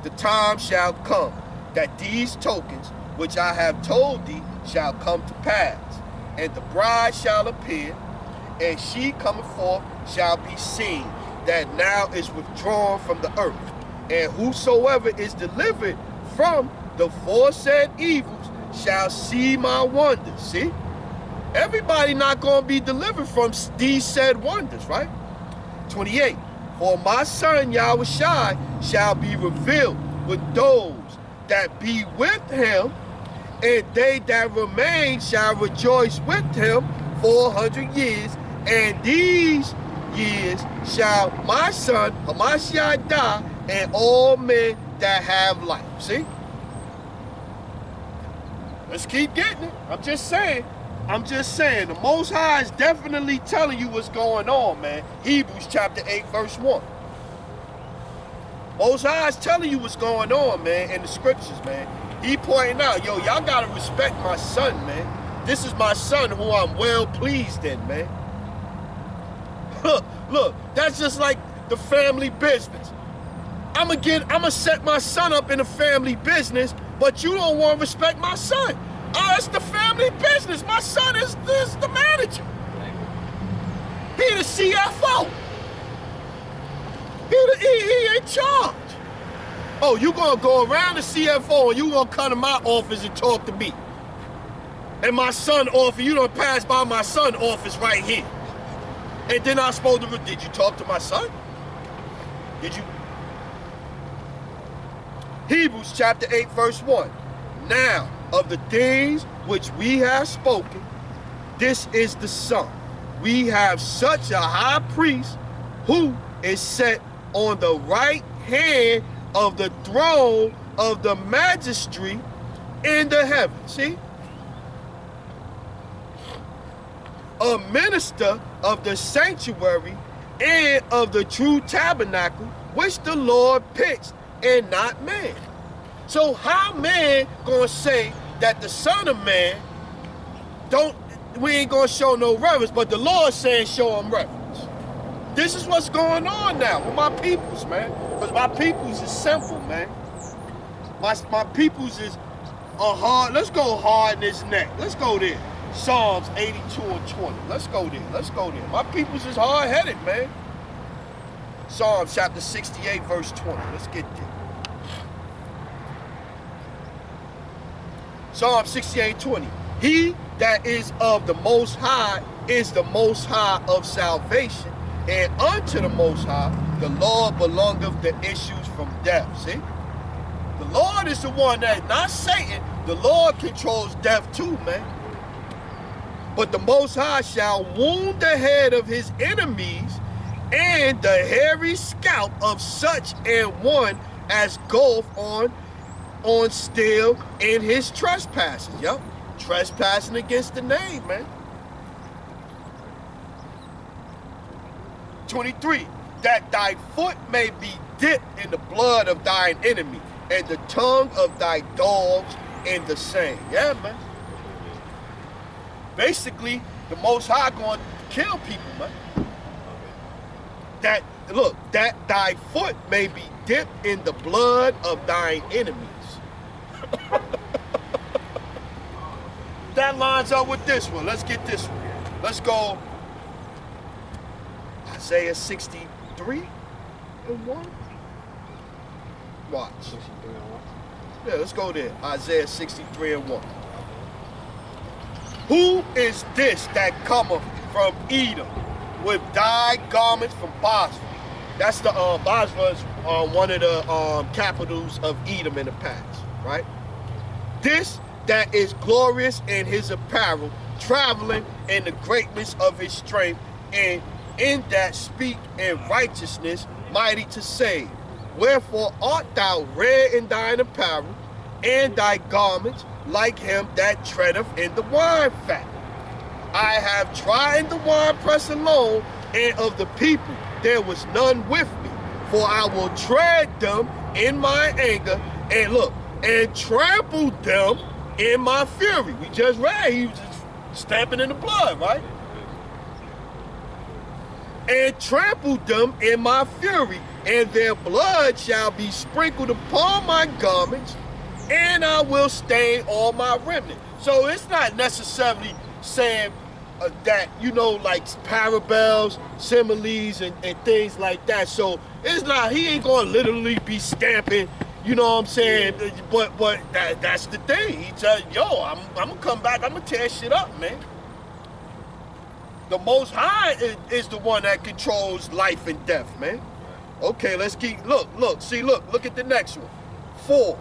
the time shall come that these tokens which I have told thee shall come to pass, and the bride shall appear, and she coming forth shall be seen, that now is withdrawn from the earth. And whosoever is delivered from the foresaid evils shall see my wonders. See? Everybody not going to be delivered from these said wonders, right? 28. For my son Yahawashi shall be revealed with those that be with him, and they that remain shall rejoice with him 400 years, and these years shall my son Hamashiach die, and all men that have life. See? Let's keep getting it. I'm just saying, the Most High is definitely telling you what's going on, man. Hebrews chapter 8, verse 1. Most High is telling you what's going on, man, in the scriptures, man. He pointing out, yo, y'all gotta respect my son, man. This is my son who I'm well pleased in, man. Look, that's just like the family business. I'ma set my son up in a family business, but you don't want to respect my son. Oh, it's the family business. My son is the manager. He He the CFO. He in charge. Oh, you gonna go around the CFO and you gonna come to my office and talk to me. And my son office, you don't pass by my son office right here. And then I'm supposed to, did you talk to my son? Did you? Hebrews chapter 8, verse 1. Now, of the things which we have spoken, this is the sum. We have such a high priest who is set on the right hand of the throne of the majesty in the heavens. See? A minister of the sanctuary and of the true tabernacle, which the Lord pitched, and not man. So how man gonna say that the Son of Man we ain't gonna show no reverence, but the Lord saying show him reverence? This is what's going on now with my peoples, man. Because my peoples is simple, man. My peoples is hard. Let's go hard in his neck. Let's go there. Psalms 82 and 20. Let's go there. Let's go there. My peoples is hard-headed, man. Psalms chapter 68, verse 20. Let's get there. Psalm 68, 20. He that is of the Most High is the Most High of salvation, and unto the Most High the Lord belongeth the issues from death. See? The Lord is the one that, not Satan, the Lord controls death too, man. But the Most High shall wound the head of his enemies, and the hairy scalp of such an one as goeth on still in his trespasses. Yep, trespassing against the name, man. 23, that thy foot may be dipped in the blood of thine enemy, and the tongue of thy dogs in the same. Yeah, man. Basically, the Most High going to kill people, man. That thy foot may be dipped in the blood of thine enemies. That lines up with this one. Let's get this one. Let's go Isaiah 63 and 1. Watch. 63 and 1. Yeah, let's go there. Isaiah 63 and 1. Who is this that cometh from Edom with dyed garments from Bosra? That's the Bosra is one of the capitals of Edom in the past, right? This that is glorious in his apparel, traveling in the greatness of his strength, and in that speak in righteousness, mighty to save. Wherefore art thou red in thine apparel, and thy garments like him that treadeth in the wine fat. I have tried the winepress alone, and of the people there was none with me. For I will tread them in my anger, and look, and trample them in my fury. We just read, he was just stamping in the blood, right? And trample them in my fury, and their blood shall be sprinkled upon my garments, and I will stain all my remnant. So it's not necessarily saying that, you know, like parables, similes, and things like that. So it's not, he ain't gonna literally be stamping, you know what I'm saying? But that's the thing. He tell you, yo, I'm gonna come back, I'm gonna tear shit up, man. The Most High is the one that controls life and death, man. Okay, let's keep, look at the next one. 4.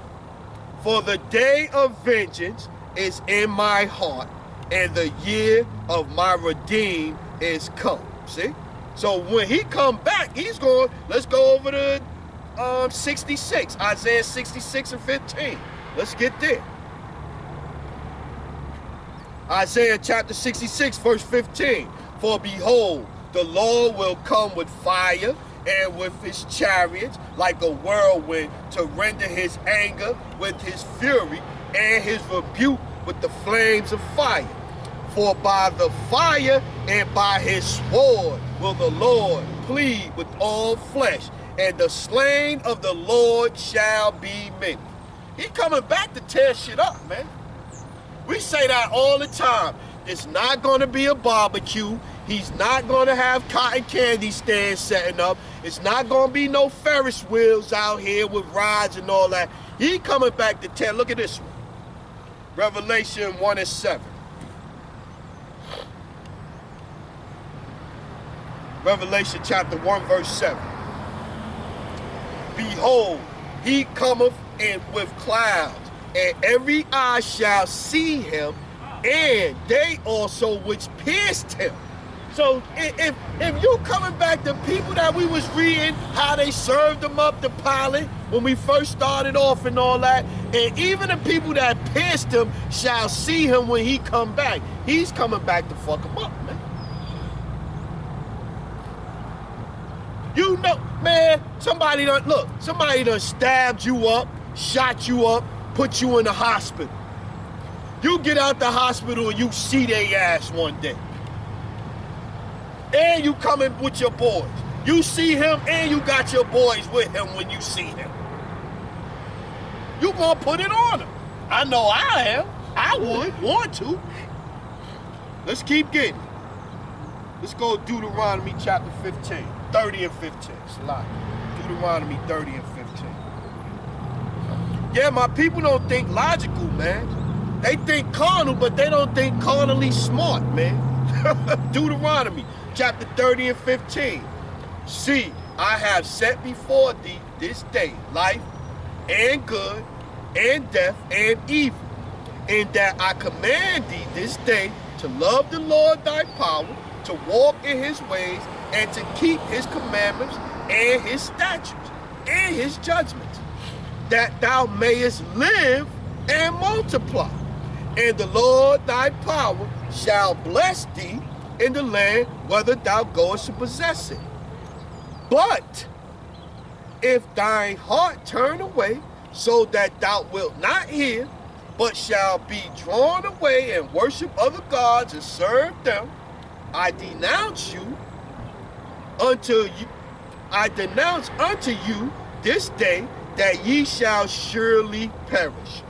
For the day of vengeance is in my heart, and the year of my redeem is come. See? So when he come back, he's going, let's go over to 66, Isaiah 66 and 15. Let's get there. Isaiah chapter 66, verse 15. For behold, the Lord will come with fire, and with his chariots like a whirlwind, to render his anger with his fury, and his rebuke with the flames of fire. For by the fire and by his sword will the Lord plead with all flesh, and the slain of the Lord shall be many. He coming back to tear shit up, man. We say that all the time. It's not going to be a barbecue. He's not going to have cotton candy stands setting up. It's not going to be no Ferris wheels out here with rides and all that. He coming back to 10. Look at this one. Revelation 1:7. Revelation chapter 1 verse 7. Behold, he cometh in with clouds, and every eye shall see him, and they also which pierced him. So if you coming back to people that we was reading how they served him up to Pilate when we first started off and all that, and even the people that pierced him shall see him when he come back. He's coming back to fuck him up, man. You know, man, somebody done stabbed you up, shot you up, put you in the hospital. You get out the hospital and you see their ass one day. And you coming with your boys. You see him and you got your boys with him when you see him. You gonna put it on him. I know I am. I would want to. Let's keep getting. Let's go Deuteronomy chapter 15, 30 and 15. It's a lot. Deuteronomy 30 and 15. Yeah, my people don't think logical, man. They think carnal, but they don't think carnally smart, man. Deuteronomy chapter 30 and 15. See, I have set before thee this day life and good and death and evil, and that I command thee this day to love the Lord thy power, to walk in his ways, and to keep his commandments and his statutes and his judgments, that thou mayest live and multiply. And the Lord thy power shall bless thee in the land whether thou goest to possess it. But if thine heart turn away, so that thou wilt not hear, but shall be drawn away and worship other gods and serve them, I denounce unto you this day that ye shall surely perish,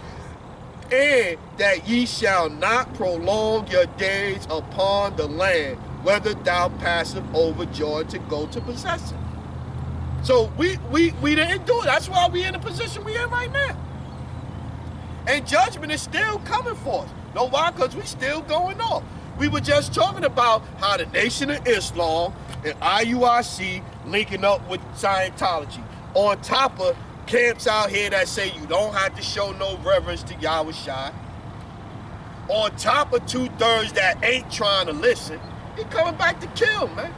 and that ye shall not prolong your days upon the land, whether thou passest over Jordan to go to possess it. So we didn't do it. That's why we in the position we in right now. And judgment is still coming for us. Know why? Because we still going off. We were just talking about how the Nation of Islam and IUIC linking up with Scientology, on top of camps out here that say you don't have to show no reverence to Yahawashi, on top of 2/3 that ain't trying to listen. He coming back to kill, man.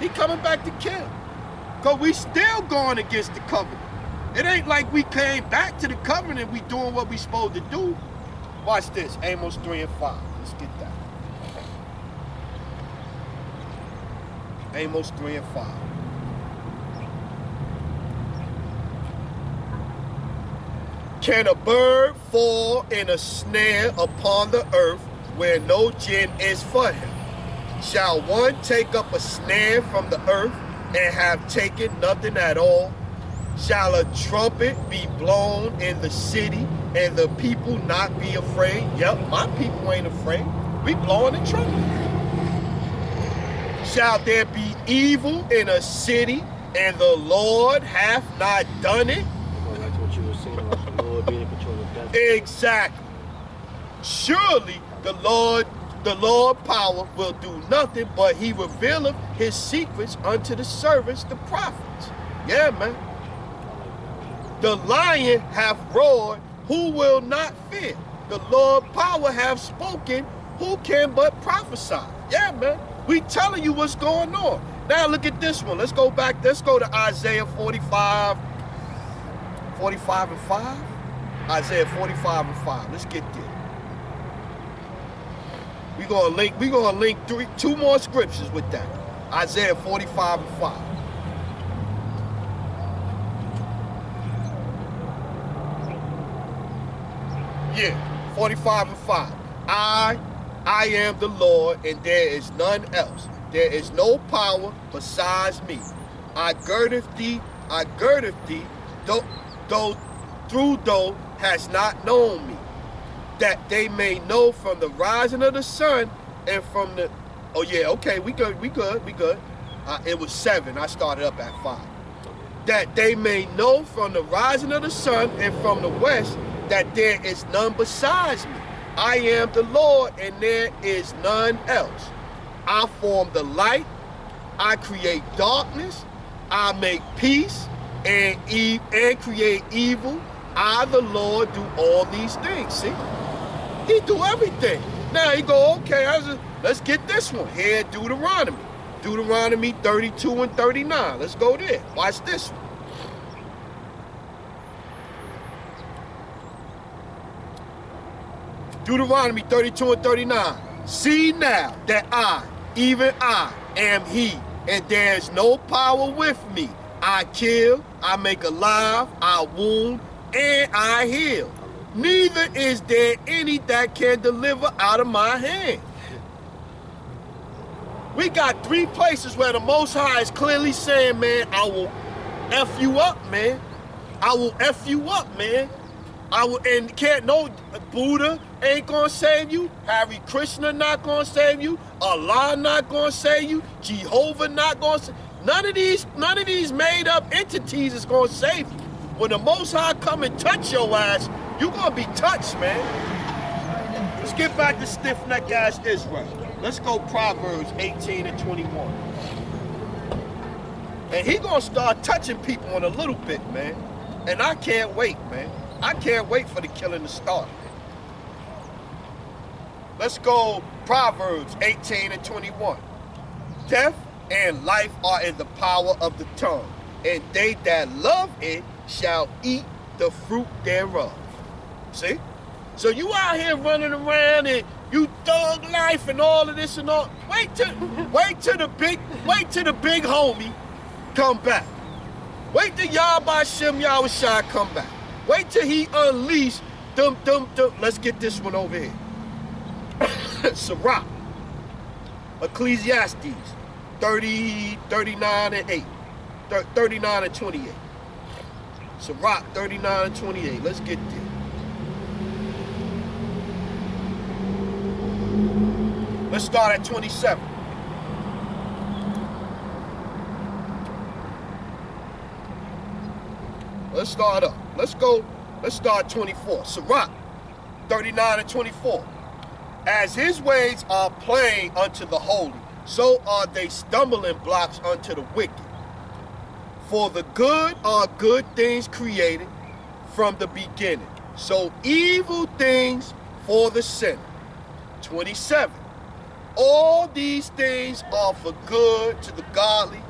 He coming back to kill. Because we still going against the covenant. It ain't like we came back to the covenant, we doing what we supposed to do. Watch this, Amos 3 and 5. Let's get that. Amos 3 and 5. Can a bird fall in a snare upon the earth where no gin is for him? Shall one take up a snare from the earth and have taken nothing at all? Shall a trumpet be blown in the city and the people not be afraid? Yep, my people ain't afraid. We blowing the trumpet. Shall there be evil in a city and the Lord hath not done it? Well, that's what you were saying about the Lord being in control of death. Exactly. Surely the Lord power will do nothing, but he revealeth his secrets unto the servants, the prophets. Yeah, man. The lion hath roared, who will not fear? The Lord power hath spoken, who can but prophesy? Yeah, man. We telling you what's going on. Now look at this one. Let's go back. Let's go to Isaiah 45 and 5. Isaiah 45 and 5. Let's get there. We're gonna link two more scriptures with that. Isaiah 45 and 5. Yeah, 45 and 5. I am the Lord, and there is none else. There is no power besides me. I girdeth thee, though thou hast not known me, that they may know from the rising of the sun and from the Oh yeah, okay, we good. It was 7. I started up at 5. That they may know from the rising of the sun and from the west that there is none besides me. I am the Lord, and there is none else. I form the light, I create darkness, I make peace and create evil. I, the Lord, do all these things. See? He do everything. Now he go, okay, let's get this one. Here, Deuteronomy. Deuteronomy 32 and 39. Let's go there. Watch this one. Deuteronomy 32 and 39. See now that I, even I, am he, and there is no power with me. I kill, I make alive, I wound, and I heal. Neither is there any that can deliver out of my hand. We got 3 places where the Most High is clearly saying, man, I will F you up, man. I will F you up, man. I will, and can't, no, Buddha ain't gonna save you. Hare Krishna not gonna save you. Allah not gonna save you. Jehovah not gonna save you. None of these made up entities is gonna save you. When the Most High come and touch your ass, you gonna be touched, man. Let's get back to stiff-necked ass Israel. Let's go Proverbs 18 and 21. And he gonna start touching people in a little bit, man. And I can't wait, man. I can't wait for the killing to start. Let's go Proverbs 18 and 21. Death and life are in the power of the tongue, and they that love it shall eat the fruit thereof. See? So you out here running around and you thug life and all of this and all. Wait till the big homie come back. Wait till Yahawashi come back. Wait till he unleash them. Let's get this one over here. Sirach, Ecclesiastes 30, 39 and 8. 39 and 28. Sirach 39 and 28. Let's get there. Let's start at 27. Let's start up. Let's start 24. Sirach 39 and 24. As his ways are plain unto the holy, so are they stumbling blocks unto the wicked. For the good are good things created from the beginning, so evil things for the sinner. 27. All these things are for good to the godly,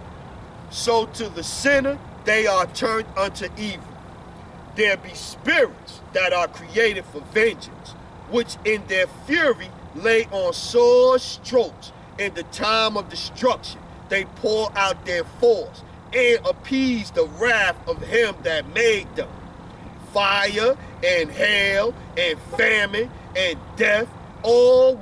so to the sinner they are turned unto evil. There be spirits that are created for vengeance, which in their fury lay on sore strokes. In the time of destruction they pour out their force, and appease the wrath of him that made them. Fire and hail and famine and death, all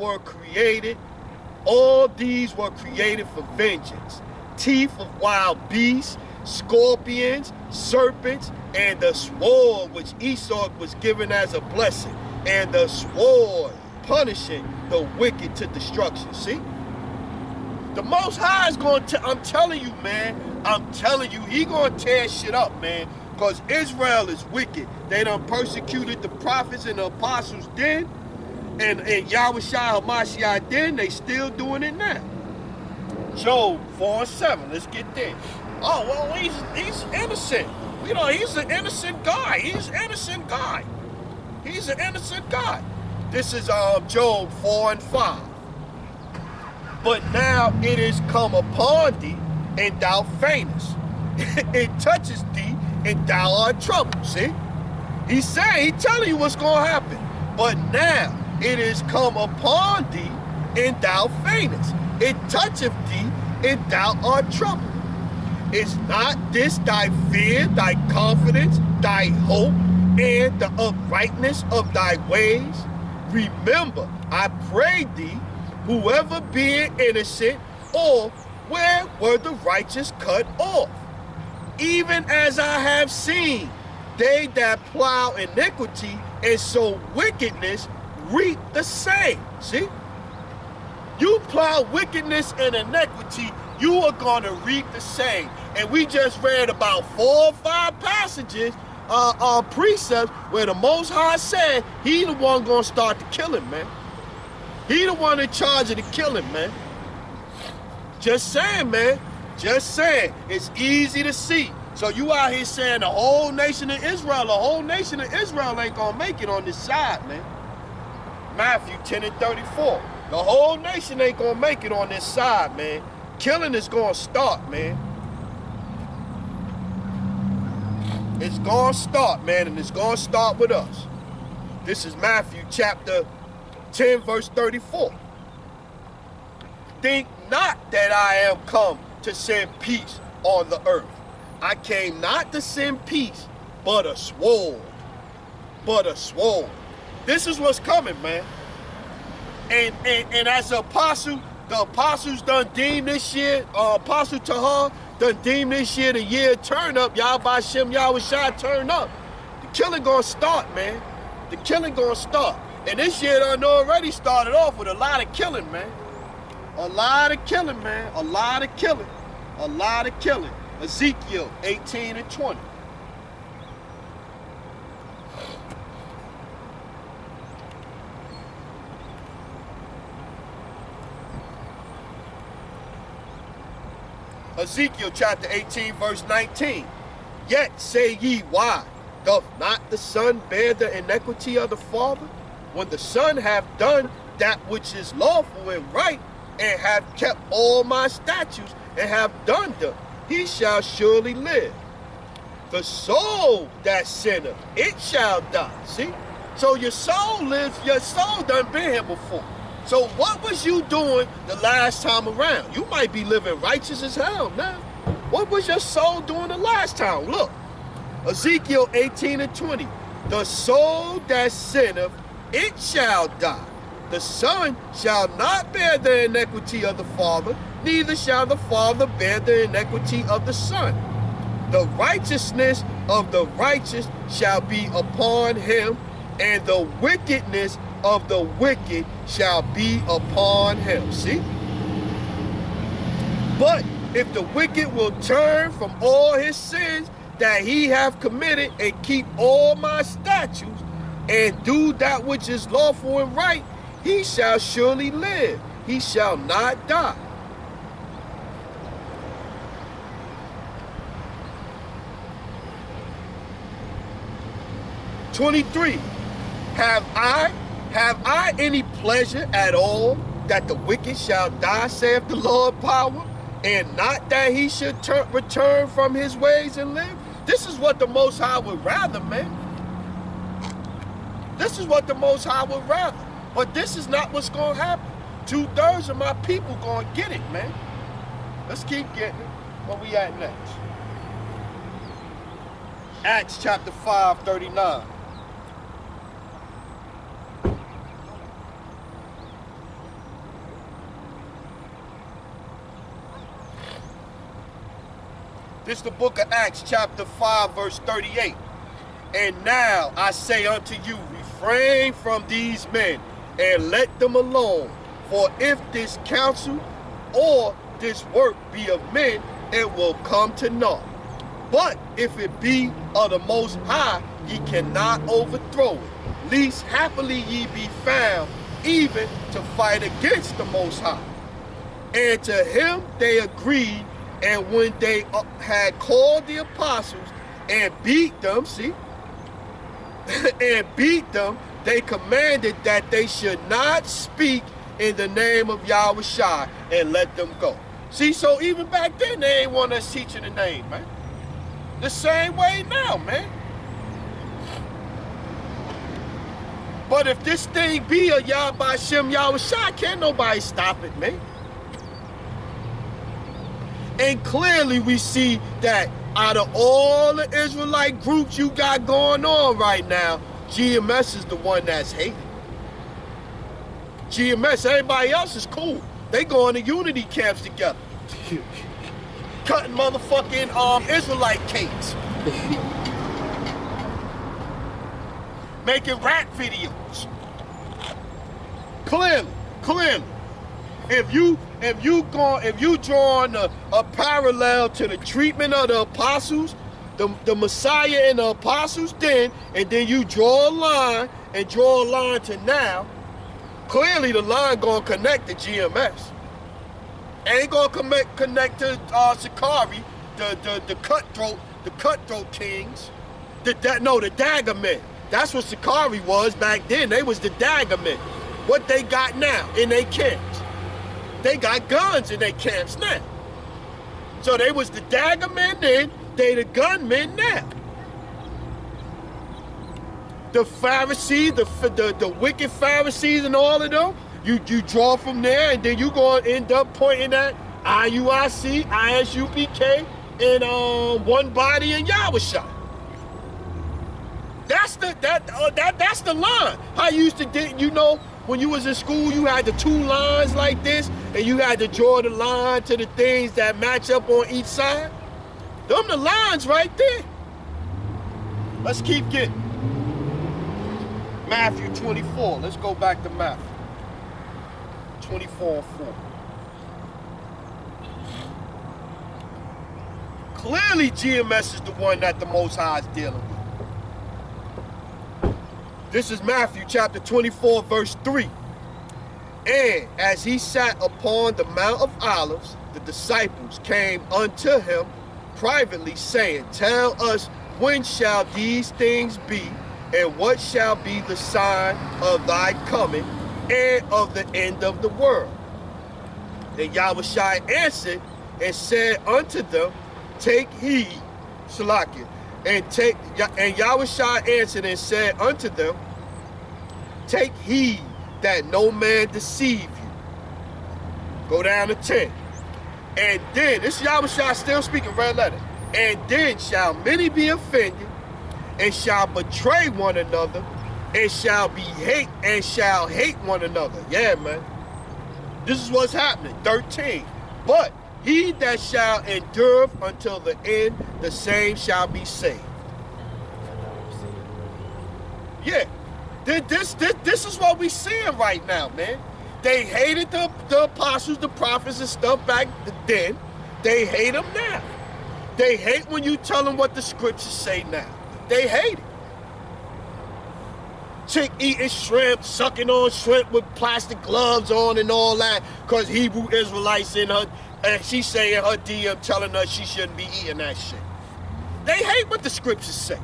these were created for vengeance. Teeth of wild beasts, scorpions, serpents, and the sword which Esau was given as a blessing, and the sword punishing the wicked to destruction. See? The Most High is going to, I'm telling you, man, he going to tear shit up, man, because Israel is wicked. They done persecuted the prophets and the apostles then, and Yahawashi Hamashiach then, they still doing it now. Job 4 and 7, let's get there. Oh, well, he's innocent. You know, he's an innocent guy. He's an innocent guy. This is Job 4 and 5. But now it is come upon thee, and thou faintest. It touches thee, and thou art troubled. See? He telling you what's going to happen. But now it is come upon thee, and thou faintest. It toucheth thee, and thou art troubled. Is not this thy fear, thy confidence, thy hope, and the uprightness of thy ways? Remember, I pray thee, whoever being innocent, or where were the righteous cut off? Even as I have seen, they that plow iniquity and sow wickedness reap the same. See? You plow wickedness and iniquity, you are going to reap the same. And we just read about 4 or 5 passages, precepts, where the Most High said he the one going to start the killing, man. He the one in charge of the killing, man. Just saying, man. Just saying. It's easy to see. So you out here saying the whole nation of Israel ain't going to make it on this side, man. Matthew 10 and 34. The whole nation ain't going to make it on this side, man. Killing is going to start, man. It's going to start, man, and it's going to start with us. This is Matthew chapter 10, verse 34. Think not that I am come to send peace on the earth. I came not to send peace, but a sword. But a sword. This is what's coming, man. And as an apostle, the apostles done deemed this year, Apostle Tahar done deemed this year the year turn up. Yahawashi turn up. The killing gonna start, man. The killing gonna start. And this year done already started off with a lot of killing, man. A lot of killing, man. A lot of killing. A lot of killing. Ezekiel 18 and 20. Ezekiel chapter 18, verse 19. Yet say ye, why? Doth not the Son bear the iniquity of the Father? When the Son hath done that which is lawful and right, and hath kept all my statutes, and have done them, he shall surely live. The soul that sinneth, it shall die. See? So your soul lives, your soul done been here before. So what was you doing the last time around? You might be living righteous as hell now. What was your soul doing the last time? Look, Ezekiel 18 and 20. The soul that sinneth, it shall die. The Son shall not bear the iniquity of the Father, neither shall the Father bear the iniquity of the Son. The righteousness of the righteous shall be upon him, and the wickedness of the wicked shall be upon him. See? But if the wicked will turn from all his sins that he hath committed, and keep all my statutes, and do that which is lawful and right, he shall surely live. He shall not die. (23) Have I any pleasure at all that the wicked shall die, saith the Lord power, and not that he should return from his ways and live? This is what the Most High would rather, man. This is what the Most High would rather. But this is not what's going to happen. 2/3 of my people going to get it, man. Let's keep getting it. Where we at next? Acts chapter 5, 39. This is the book of Acts chapter 5, verse 38. And now I say unto you, refrain from these men, and let them alone. For if this counsel or this work be of men, it will come to naught. But if it be of the Most High, ye cannot overthrow it, lest happily ye be found even to fight against the Most High. And to him they agreed, and when they had called the apostles and beat them, see, and beat them, they commanded that they should not speak in the name of Yahawashi, and let them go. See, so even back then, they ain't want us teaching the name, man. The same way now, man. But if this thing be a Yahawashi, can't nobody stop it, man. And clearly we see that out of all the Israelite groups you got going on right now, GMS is the one that's hated. GMS, everybody else is cool. They going to unity camps together. Cutting motherfucking Israelite cakes. Making rap videos. Clearly. If you drawing a parallel to the treatment of the apostles, the Messiah and the apostles then, and then you draw a line to now, clearly the line gonna connect to GMS. Ain't gonna connect to Sakari, the cutthroat kings, the dagger men. That's what Sakari was back then. They was the dagger men. What they got now in their camps? They got guns in their camps now. So they was the dagger men then, they the gunmen now. The Pharisees, the wicked Pharisees and all of them, you draw from there, and then you gonna end up pointing at IUIC, ISUPK, and one body in Yahawashi. That's the line. I used to, when you was in school, you had the two lines like this, and you had to draw the line to the things that match up on each side. Them the lines right there. Let's keep getting. Matthew 24. Let's go back to Matthew 24:4. Clearly, GMS is the one that the Most High is dealing with. This is Matthew chapter 24, verse 3. And as he sat upon the Mount of Olives, the disciples came unto him privately, saying, Tell us, when shall these things be, and what shall be the sign of thy coming and of the end of the world? And Yahawashi answered and said unto them, Take heed, Salakia, and Yahawashi answered and said unto them, Take heed that no man deceive you. Go down to 10. And then, this is Yahawashi still speaking, red letter. And then shall many be offended, and shall betray one another, and shall hate one another. Yeah, man. This is what's happening. 13. But he that shall endure until the end, the same shall be saved. Yeah. This is what we seeing right now, man. They hated the apostles, the prophets, and stuff back then. They hate them now. They hate when you tell them what the scriptures say now. They hate it. Chick eating shrimp, sucking on shrimp with plastic gloves on and all that, because Hebrew Israelites in her, and she saying her DM telling her she shouldn't be eating that shit. They hate what the scriptures say.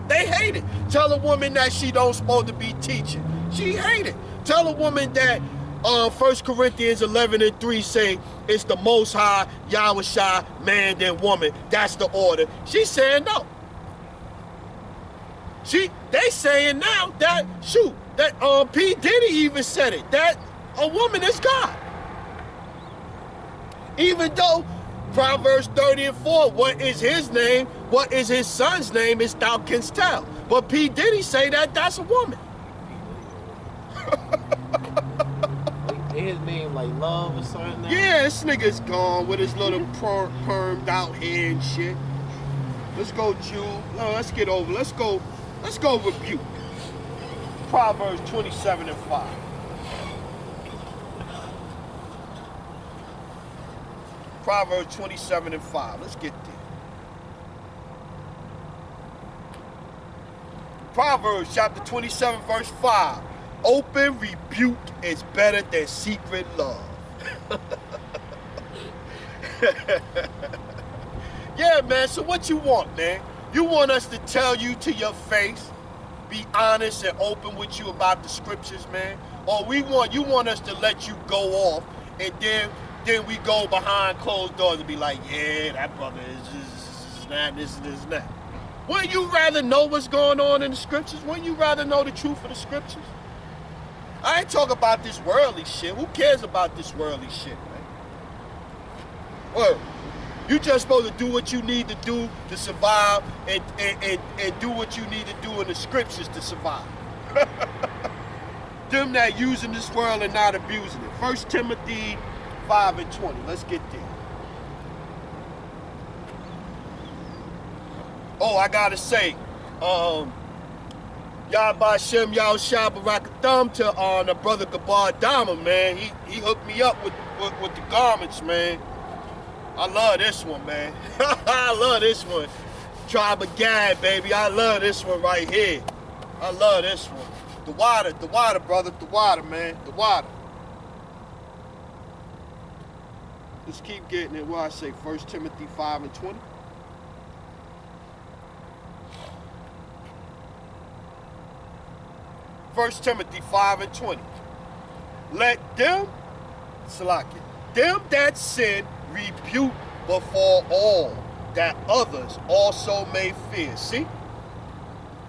They hate it. Tell a woman that she don't supposed to be teaching. She hate it. Tell a woman that 1 Corinthians 11:3 say it's the Most High, Yahawashi, man then woman. That's the order. She's saying no. They saying now that, that P. Diddy even said it, that a woman is God. Even though Proverbs 30:4, what is his name, what is his son's name, is thou canst tell. But P. Diddy say that that's a woman. His name like Love or something? Yeah, this nigga's gone with his little permed out hair and shit. Let's go, Jew. No, let's get over. Let's go rebuke. Proverbs 27:5. Proverbs 27:5. Let's get there. Proverbs chapter 27, verse 5. Open rebuke is better than secret love. Yeah, man, so what you want, man? You want us to tell you to your face, be honest and open with you about the scriptures, man? Or you want us to let you go off, and then we go behind closed doors and be like, yeah, that brother is not this and this and that. Wouldn't you rather know what's going on in the scriptures? Wouldn't you rather know the truth of the scriptures? I ain't talking about this worldly shit. Who cares about this worldly shit, man? Well, you just supposed to do what you need to do to survive, and do what you need to do in the scriptures to survive. Them that using this world and not abusing it. 1 Timothy 5:20. Let's get there. Oh, I gotta say, Yahawashi Yahushua Barakatham to the brother Gabar Dama, man. He hooked me up with with the garments, man. I love this one, man. I love this one. Tribe of Gad, baby. I love this one right here. I love this one. The water, brother. The water, man. The water. Let's keep getting it. What I say, 1 Timothy 5:20. First Timothy 5:20. Let them, Salakia, them that sin rebuke before all, that others also may fear. See?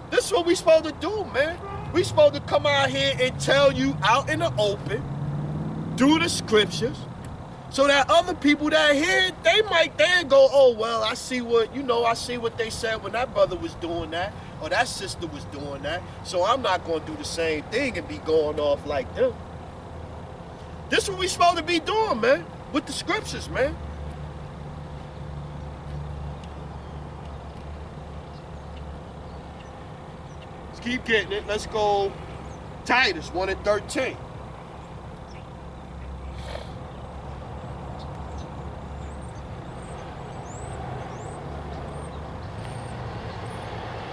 This is what we supposed to do, man. We supposed to come out here and tell you out in the open, through the scriptures, so that other people that hear it, they might then go, oh, well, I see what they said when that brother was doing that, or that sister was doing that, so I'm not going to do the same thing and be going off like them. This is what we supposed to be doing, man, with the scriptures, man. Let's keep getting it. Let's go Titus 1:13.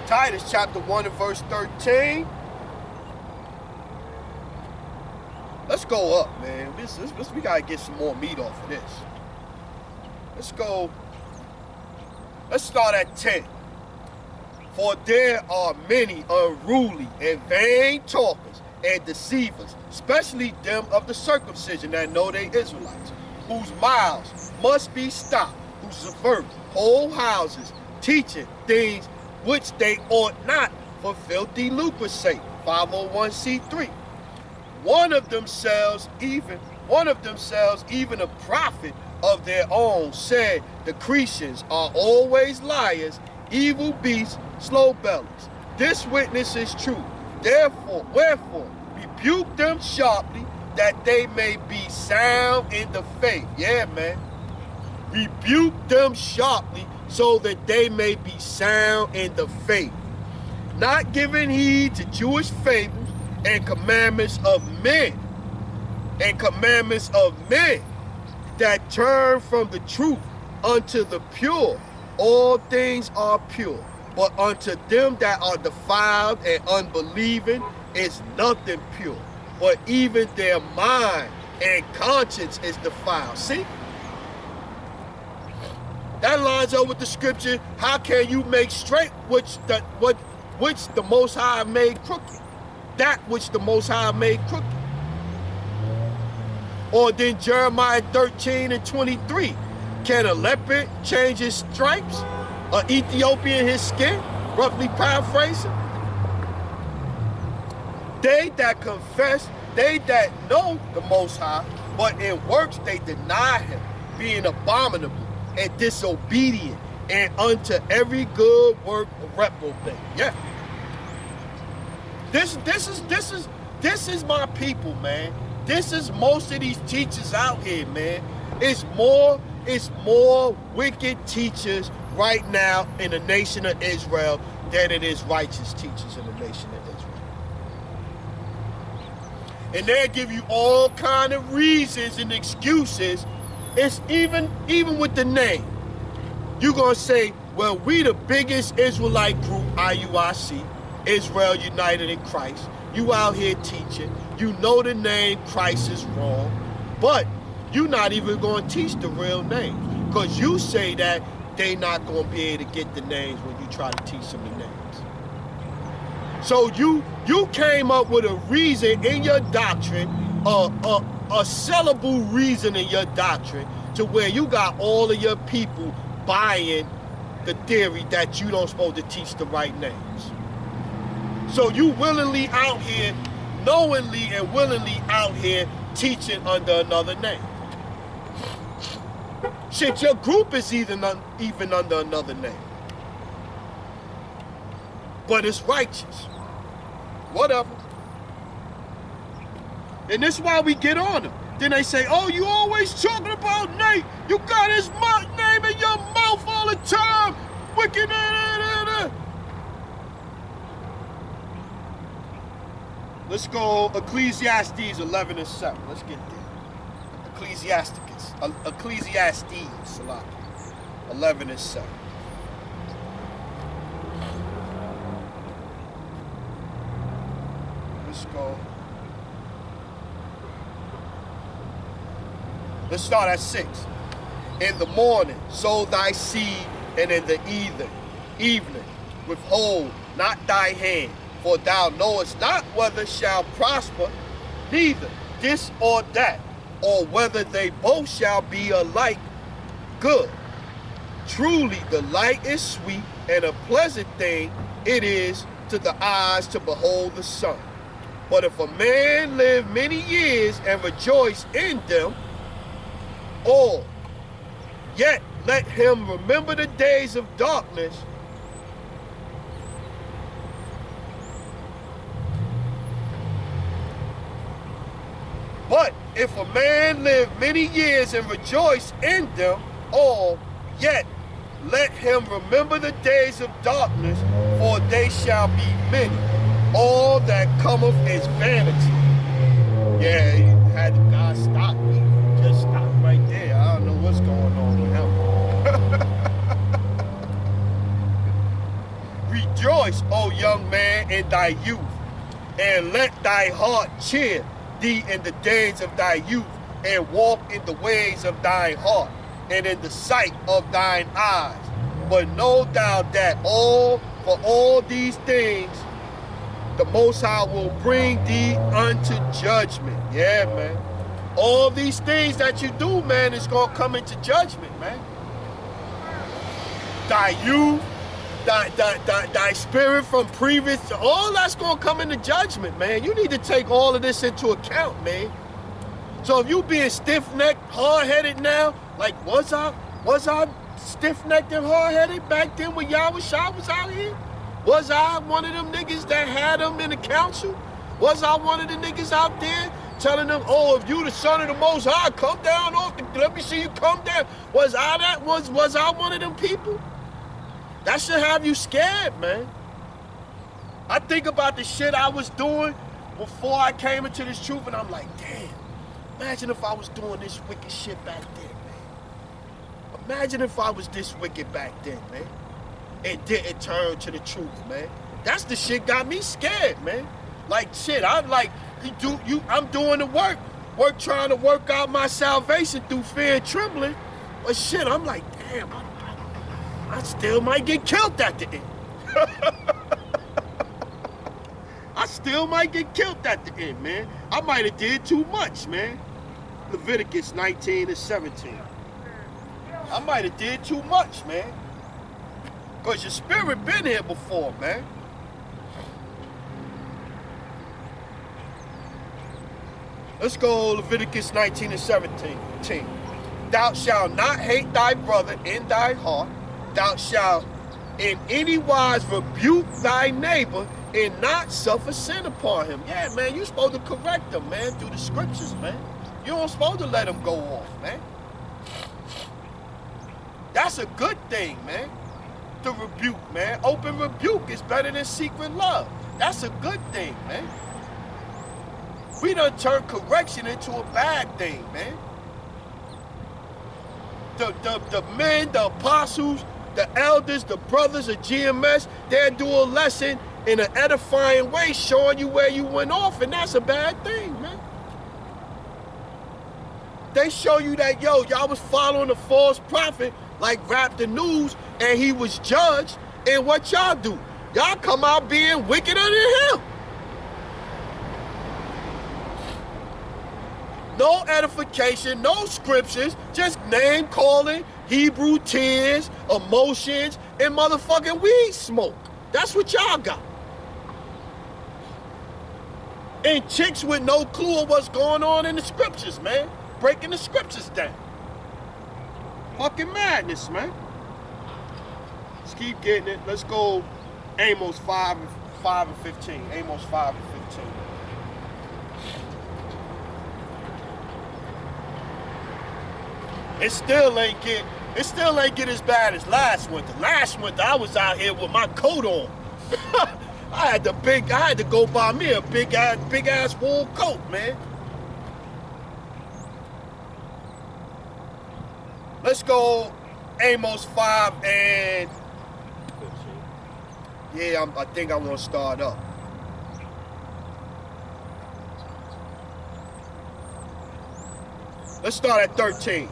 Titus chapter 1 and verse 13. Let's go up, man. We gotta get some more meat off of this. Let's go. Let's start at 10. For there are many unruly and vain talkers and deceivers, especially them of the circumcision that know they Israelites, whose mouths must be stopped, who subvert whole houses, teaching things which they ought not, for filthy lucre's sake. 501c3. One of themselves, even a prophet of their own, said the Cretians are always liars, evil beasts, slow bellies. This witness is true. Wherefore, rebuke them sharply, that they may be sound in the faith. Yeah, man. Rebuke them sharply, so that they may be sound in the faith, not giving heed to Jewish fables and commandments of men, that turn from the truth unto the pure. All things are pure, but unto them that are defiled and unbelieving is nothing pure, but even their mind and conscience is defiled. See? That lines up with the scripture. How can you make straight which the Most High made crooked? That which the Most High made crooked. Or then Jeremiah 13:23. Can a leopard change his stripes? An Ethiopian his skin? Roughly paraphrasing. They that confess, they that know the Most High, but in works they deny him, being abominable and disobedient, and unto every good work reprobate. Yeah. This is my people, man. This is most of these teachers out here, man. It's more wicked teachers right now in the nation of Israel than it is righteous teachers in the nation of Israel. And they'll give you all kind of reasons and excuses. It's even with the name. You're going to say, well, we the biggest Israelite group, IUIC, Israel United in Christ. You out here teaching. You know the name Christ is wrong. But you're not even going to teach the real names. Because you say that they not going to be able to get the names when you try to teach them the names. So you came up with a reason in your doctrine, a sellable reason in your doctrine, to where you got all of your people buying the theory that you don't supposed to teach the right names. So you willingly out here, knowingly and willingly out here teaching under another name. Shit, your group is even under another name. But it's righteous. Whatever. And this is why we get on them. Then they say, oh, you always talking about Nate. You got his name in your mouth all the time. Wicked. Let's go Ecclesiastes 11:7. Let's get there. Ecclesiastes, 11 and 7. Let's go. Let's start at 6. In the morning, sow thy seed, and in the evening, withhold not thy hand, for thou knowest not whether shall prosper, neither this or that, or whether they both shall be alike good. Truly the light is sweet, and a pleasant thing it is to the eyes to behold the sun. But if a man live many years and rejoice in them, or yet let him remember the days of darkness, but if a man live many years and rejoice in them, or yet let him remember the days of darkness, for they shall be many. All that cometh is vanity. Yeah, he had the guy stop me. Just stop right there. I don't know what's going on with him. Rejoice, O young man, in thy youth, and let thy heart cheer thee in the days of thy youth, and walk in the ways of thine heart, and in the sight of thine eyes. But know thou that for all these things the Most High will bring thee unto judgment. Yeah, man. All these things that you do, man, is going to come into judgment, man. Thy youth, thy spirit from previous, all that's going to come into judgment, man. You need to take all of this into account, man. So if you being stiff-necked, hard-headed now, like was I stiff-necked and hard-headed back then when Yahawashi was out here? Was I one of them niggas that had them in the council? Was I one of the niggas out there telling them, oh, if you the son of the Most High, come down off the, let me see you come down. Was I one of them people? That should have you scared, man. I think about the shit I was doing before I came into this truth, and I'm like, damn, imagine if I was doing this wicked shit back then, man. Imagine if I was this wicked back then, man. And didn't turn to the truth, man. That's the shit got me scared, man. Like, shit, I'm like, I'm doing the work trying to work out my salvation through fear and trembling. But shit, I'm like, damn, I still might get killed at the end. I still might get killed at the end, man. I might have did too much, man. Leviticus 19 and 17. I might have did too much, man. Because your spirit been here before, man. Let's go Leviticus 19 and 17. Thou shalt not hate thy brother in thy heart. Thou shalt in any wise rebuke thy neighbor and not suffer sin upon him. Yeah, man, you're supposed to correct them, man, through the scriptures, man. You don't supposed to let them go off, man. That's a good thing, man. The rebuke, man. Open rebuke is better than secret love. That's a good thing, man. We done turned correction into a bad thing, man. The men, the apostles, the elders, the brothers of GMS, they'll do a lesson in an edifying way, showing you where you went off, and that's a bad thing, man. They show you that, yo, y'all was following a false prophet like Rap the News, and he was judged, and what y'all do? Y'all come out being wickeder than him. No edification, no scriptures, just name calling, Hebrew tears, emotions, and motherfucking weed smoke. That's what y'all got. And chicks with no clue of what's going on in the scriptures, man. Breaking the scriptures down. Fucking madness, man. Let's keep getting it. Let's go Amos 5 and 15. Amos 5 and 15. It still ain't get as bad as last winter. Last winter I was out here with my coat on. I had to go buy me a big ass wool coat, man. Let's go Amos 5 and 15. Yeah, I think I want to start up. Let's start at 13.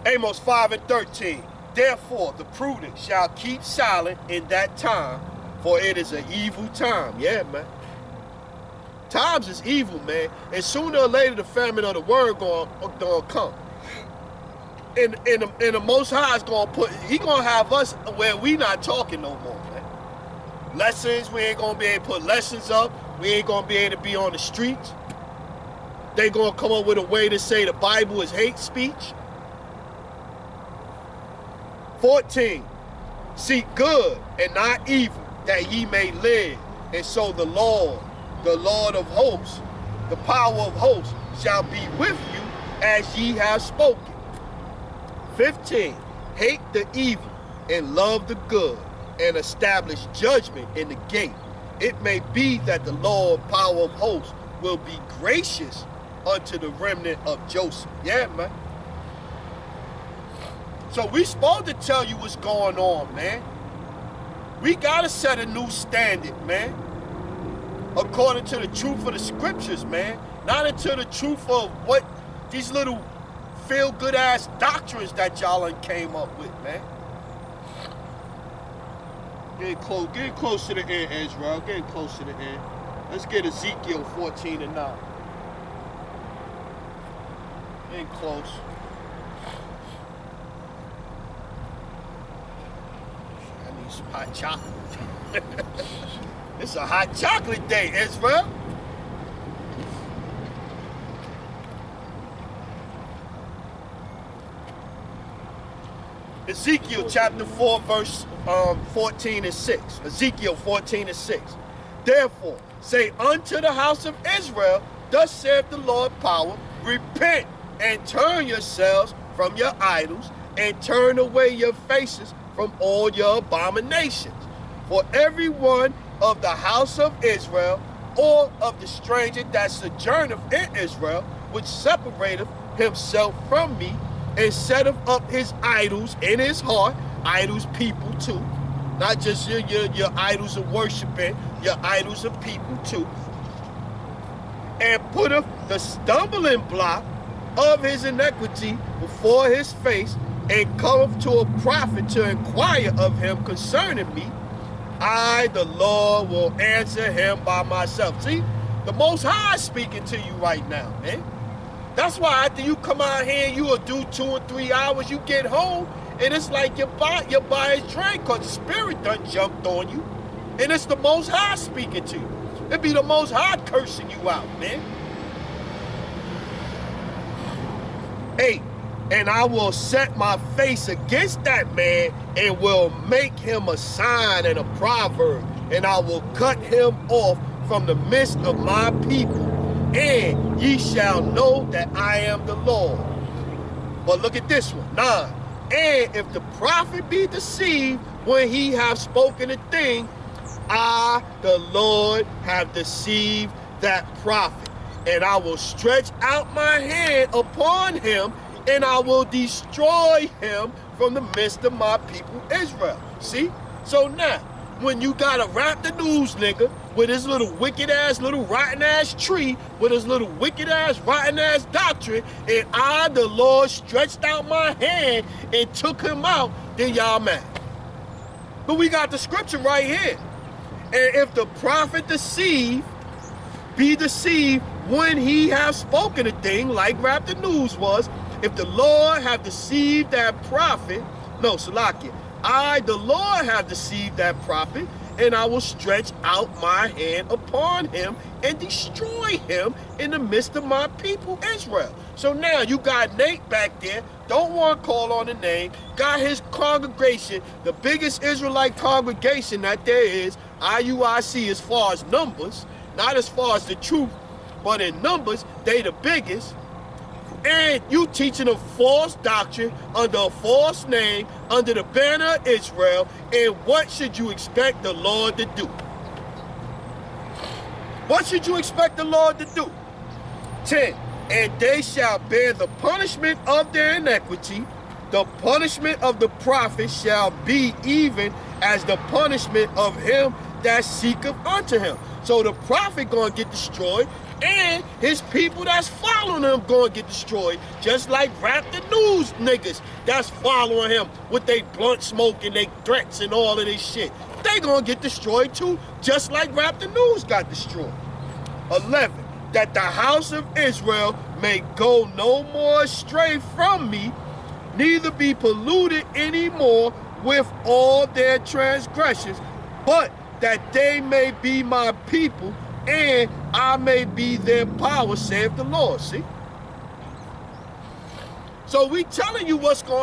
Amos 5 and 13. Therefore, the prudent shall keep silent in that time, for it is an evil time. Yeah, man. Times is evil, man. And sooner or later, the famine of the word gonna come. And the Most High is he gonna have us where we not talking no more, man. Lessons, we ain't gonna be able to put lessons up. We ain't gonna be able to be on the streets. They gonna come up with a way to say the Bible is hate speech. 14, seek good and not evil, that ye may live. And so the Lord of hosts, the power of hosts, shall be with you as ye have spoken. 15, hate the evil and love the good, and establish judgment in the gate. It may be that the Lord, power of hosts, will be gracious unto the remnant of Joseph. Yeah, man. So we supposed to tell you what's going on, man. We gotta set a new standard, man. According to the truth of the scriptures, man. Not into the truth of what these little feel-good ass doctrines that y'all came up with, man. Getting close to the end, Israel. Getting close to the end. Let's get Ezekiel 14 and 9. Getting close. I need some hot chocolate. It's a hot chocolate day, Israel. Ezekiel chapter 4, verse 14 and 6. Ezekiel 14 and 6. Therefore, say unto the house of Israel, thus saith the Lord power, repent and turn yourselves from your idols, and turn away your faces from all your abominations. For every one of the house of Israel, or of the stranger that sojourneth in Israel, which separateth himself from me, and setteth up his idols in his heart, idols people too, not just your idols of worshiping, your idols of people too, and putteth the stumbling block of his iniquity before his face, and cometh to a prophet to inquire of him concerning me, I, the Lord, will answer him by myself. See, the Most High is speaking to you right now, man. That's why after you come out here and you will do 2 or 3 hours, you get home, and it's like your body's drained because the spirit done jumped on you. And it's the Most High speaking to you. It be the Most High cursing you out, man. 8, and I will set my face against that man and will make him a sign and a proverb, and I will cut him off from the midst of my people, and ye shall know that I am the Lord. But look at this one, 9. And if the prophet be deceived when he have spoken a thing, I, the Lord, have deceived that prophet, and I will stretch out my hand upon him, and I will destroy him from the midst of my people Israel. See? So now, when you gotta rap the news nigga with his little wicked ass, little rotten ass tree, with his little wicked ass, rotten ass doctrine, and I, the Lord, stretched out my hand and took him out, then y'all mad. But we got the scripture right here. And if the prophet be deceived when he have spoken a thing, like rap the news was, if the Lord have deceived that prophet, no, Salakia, I, the Lord, have deceived that prophet, and I will stretch out my hand upon him and destroy him in the midst of my people Israel. So now you got Nate back there, don't want to call on the name, got his congregation, the biggest Israelite congregation that there is, IUIC, as far as numbers, not as far as the truth, but in numbers, they the biggest. And you teaching a false doctrine under a false name, under the banner of Israel, and what should you expect the Lord to do? What should you expect the Lord to do? 10, and they shall bear the punishment of their iniquity, The punishment of the prophet shall be even as the punishment of him that seeketh unto him. So the prophet gonna get destroyed, and his people that's following him gonna get destroyed, just like Rap the News niggas that's following him with they blunt smoke and they threats and all of this shit. They gonna get destroyed too, just like Rap the News got destroyed. 11, that the house of Israel may go no more astray from me, neither be polluted anymore with all their transgressions, but that they may be my people, and I may be their power, saith the Lord. See? So we telling you what's going on.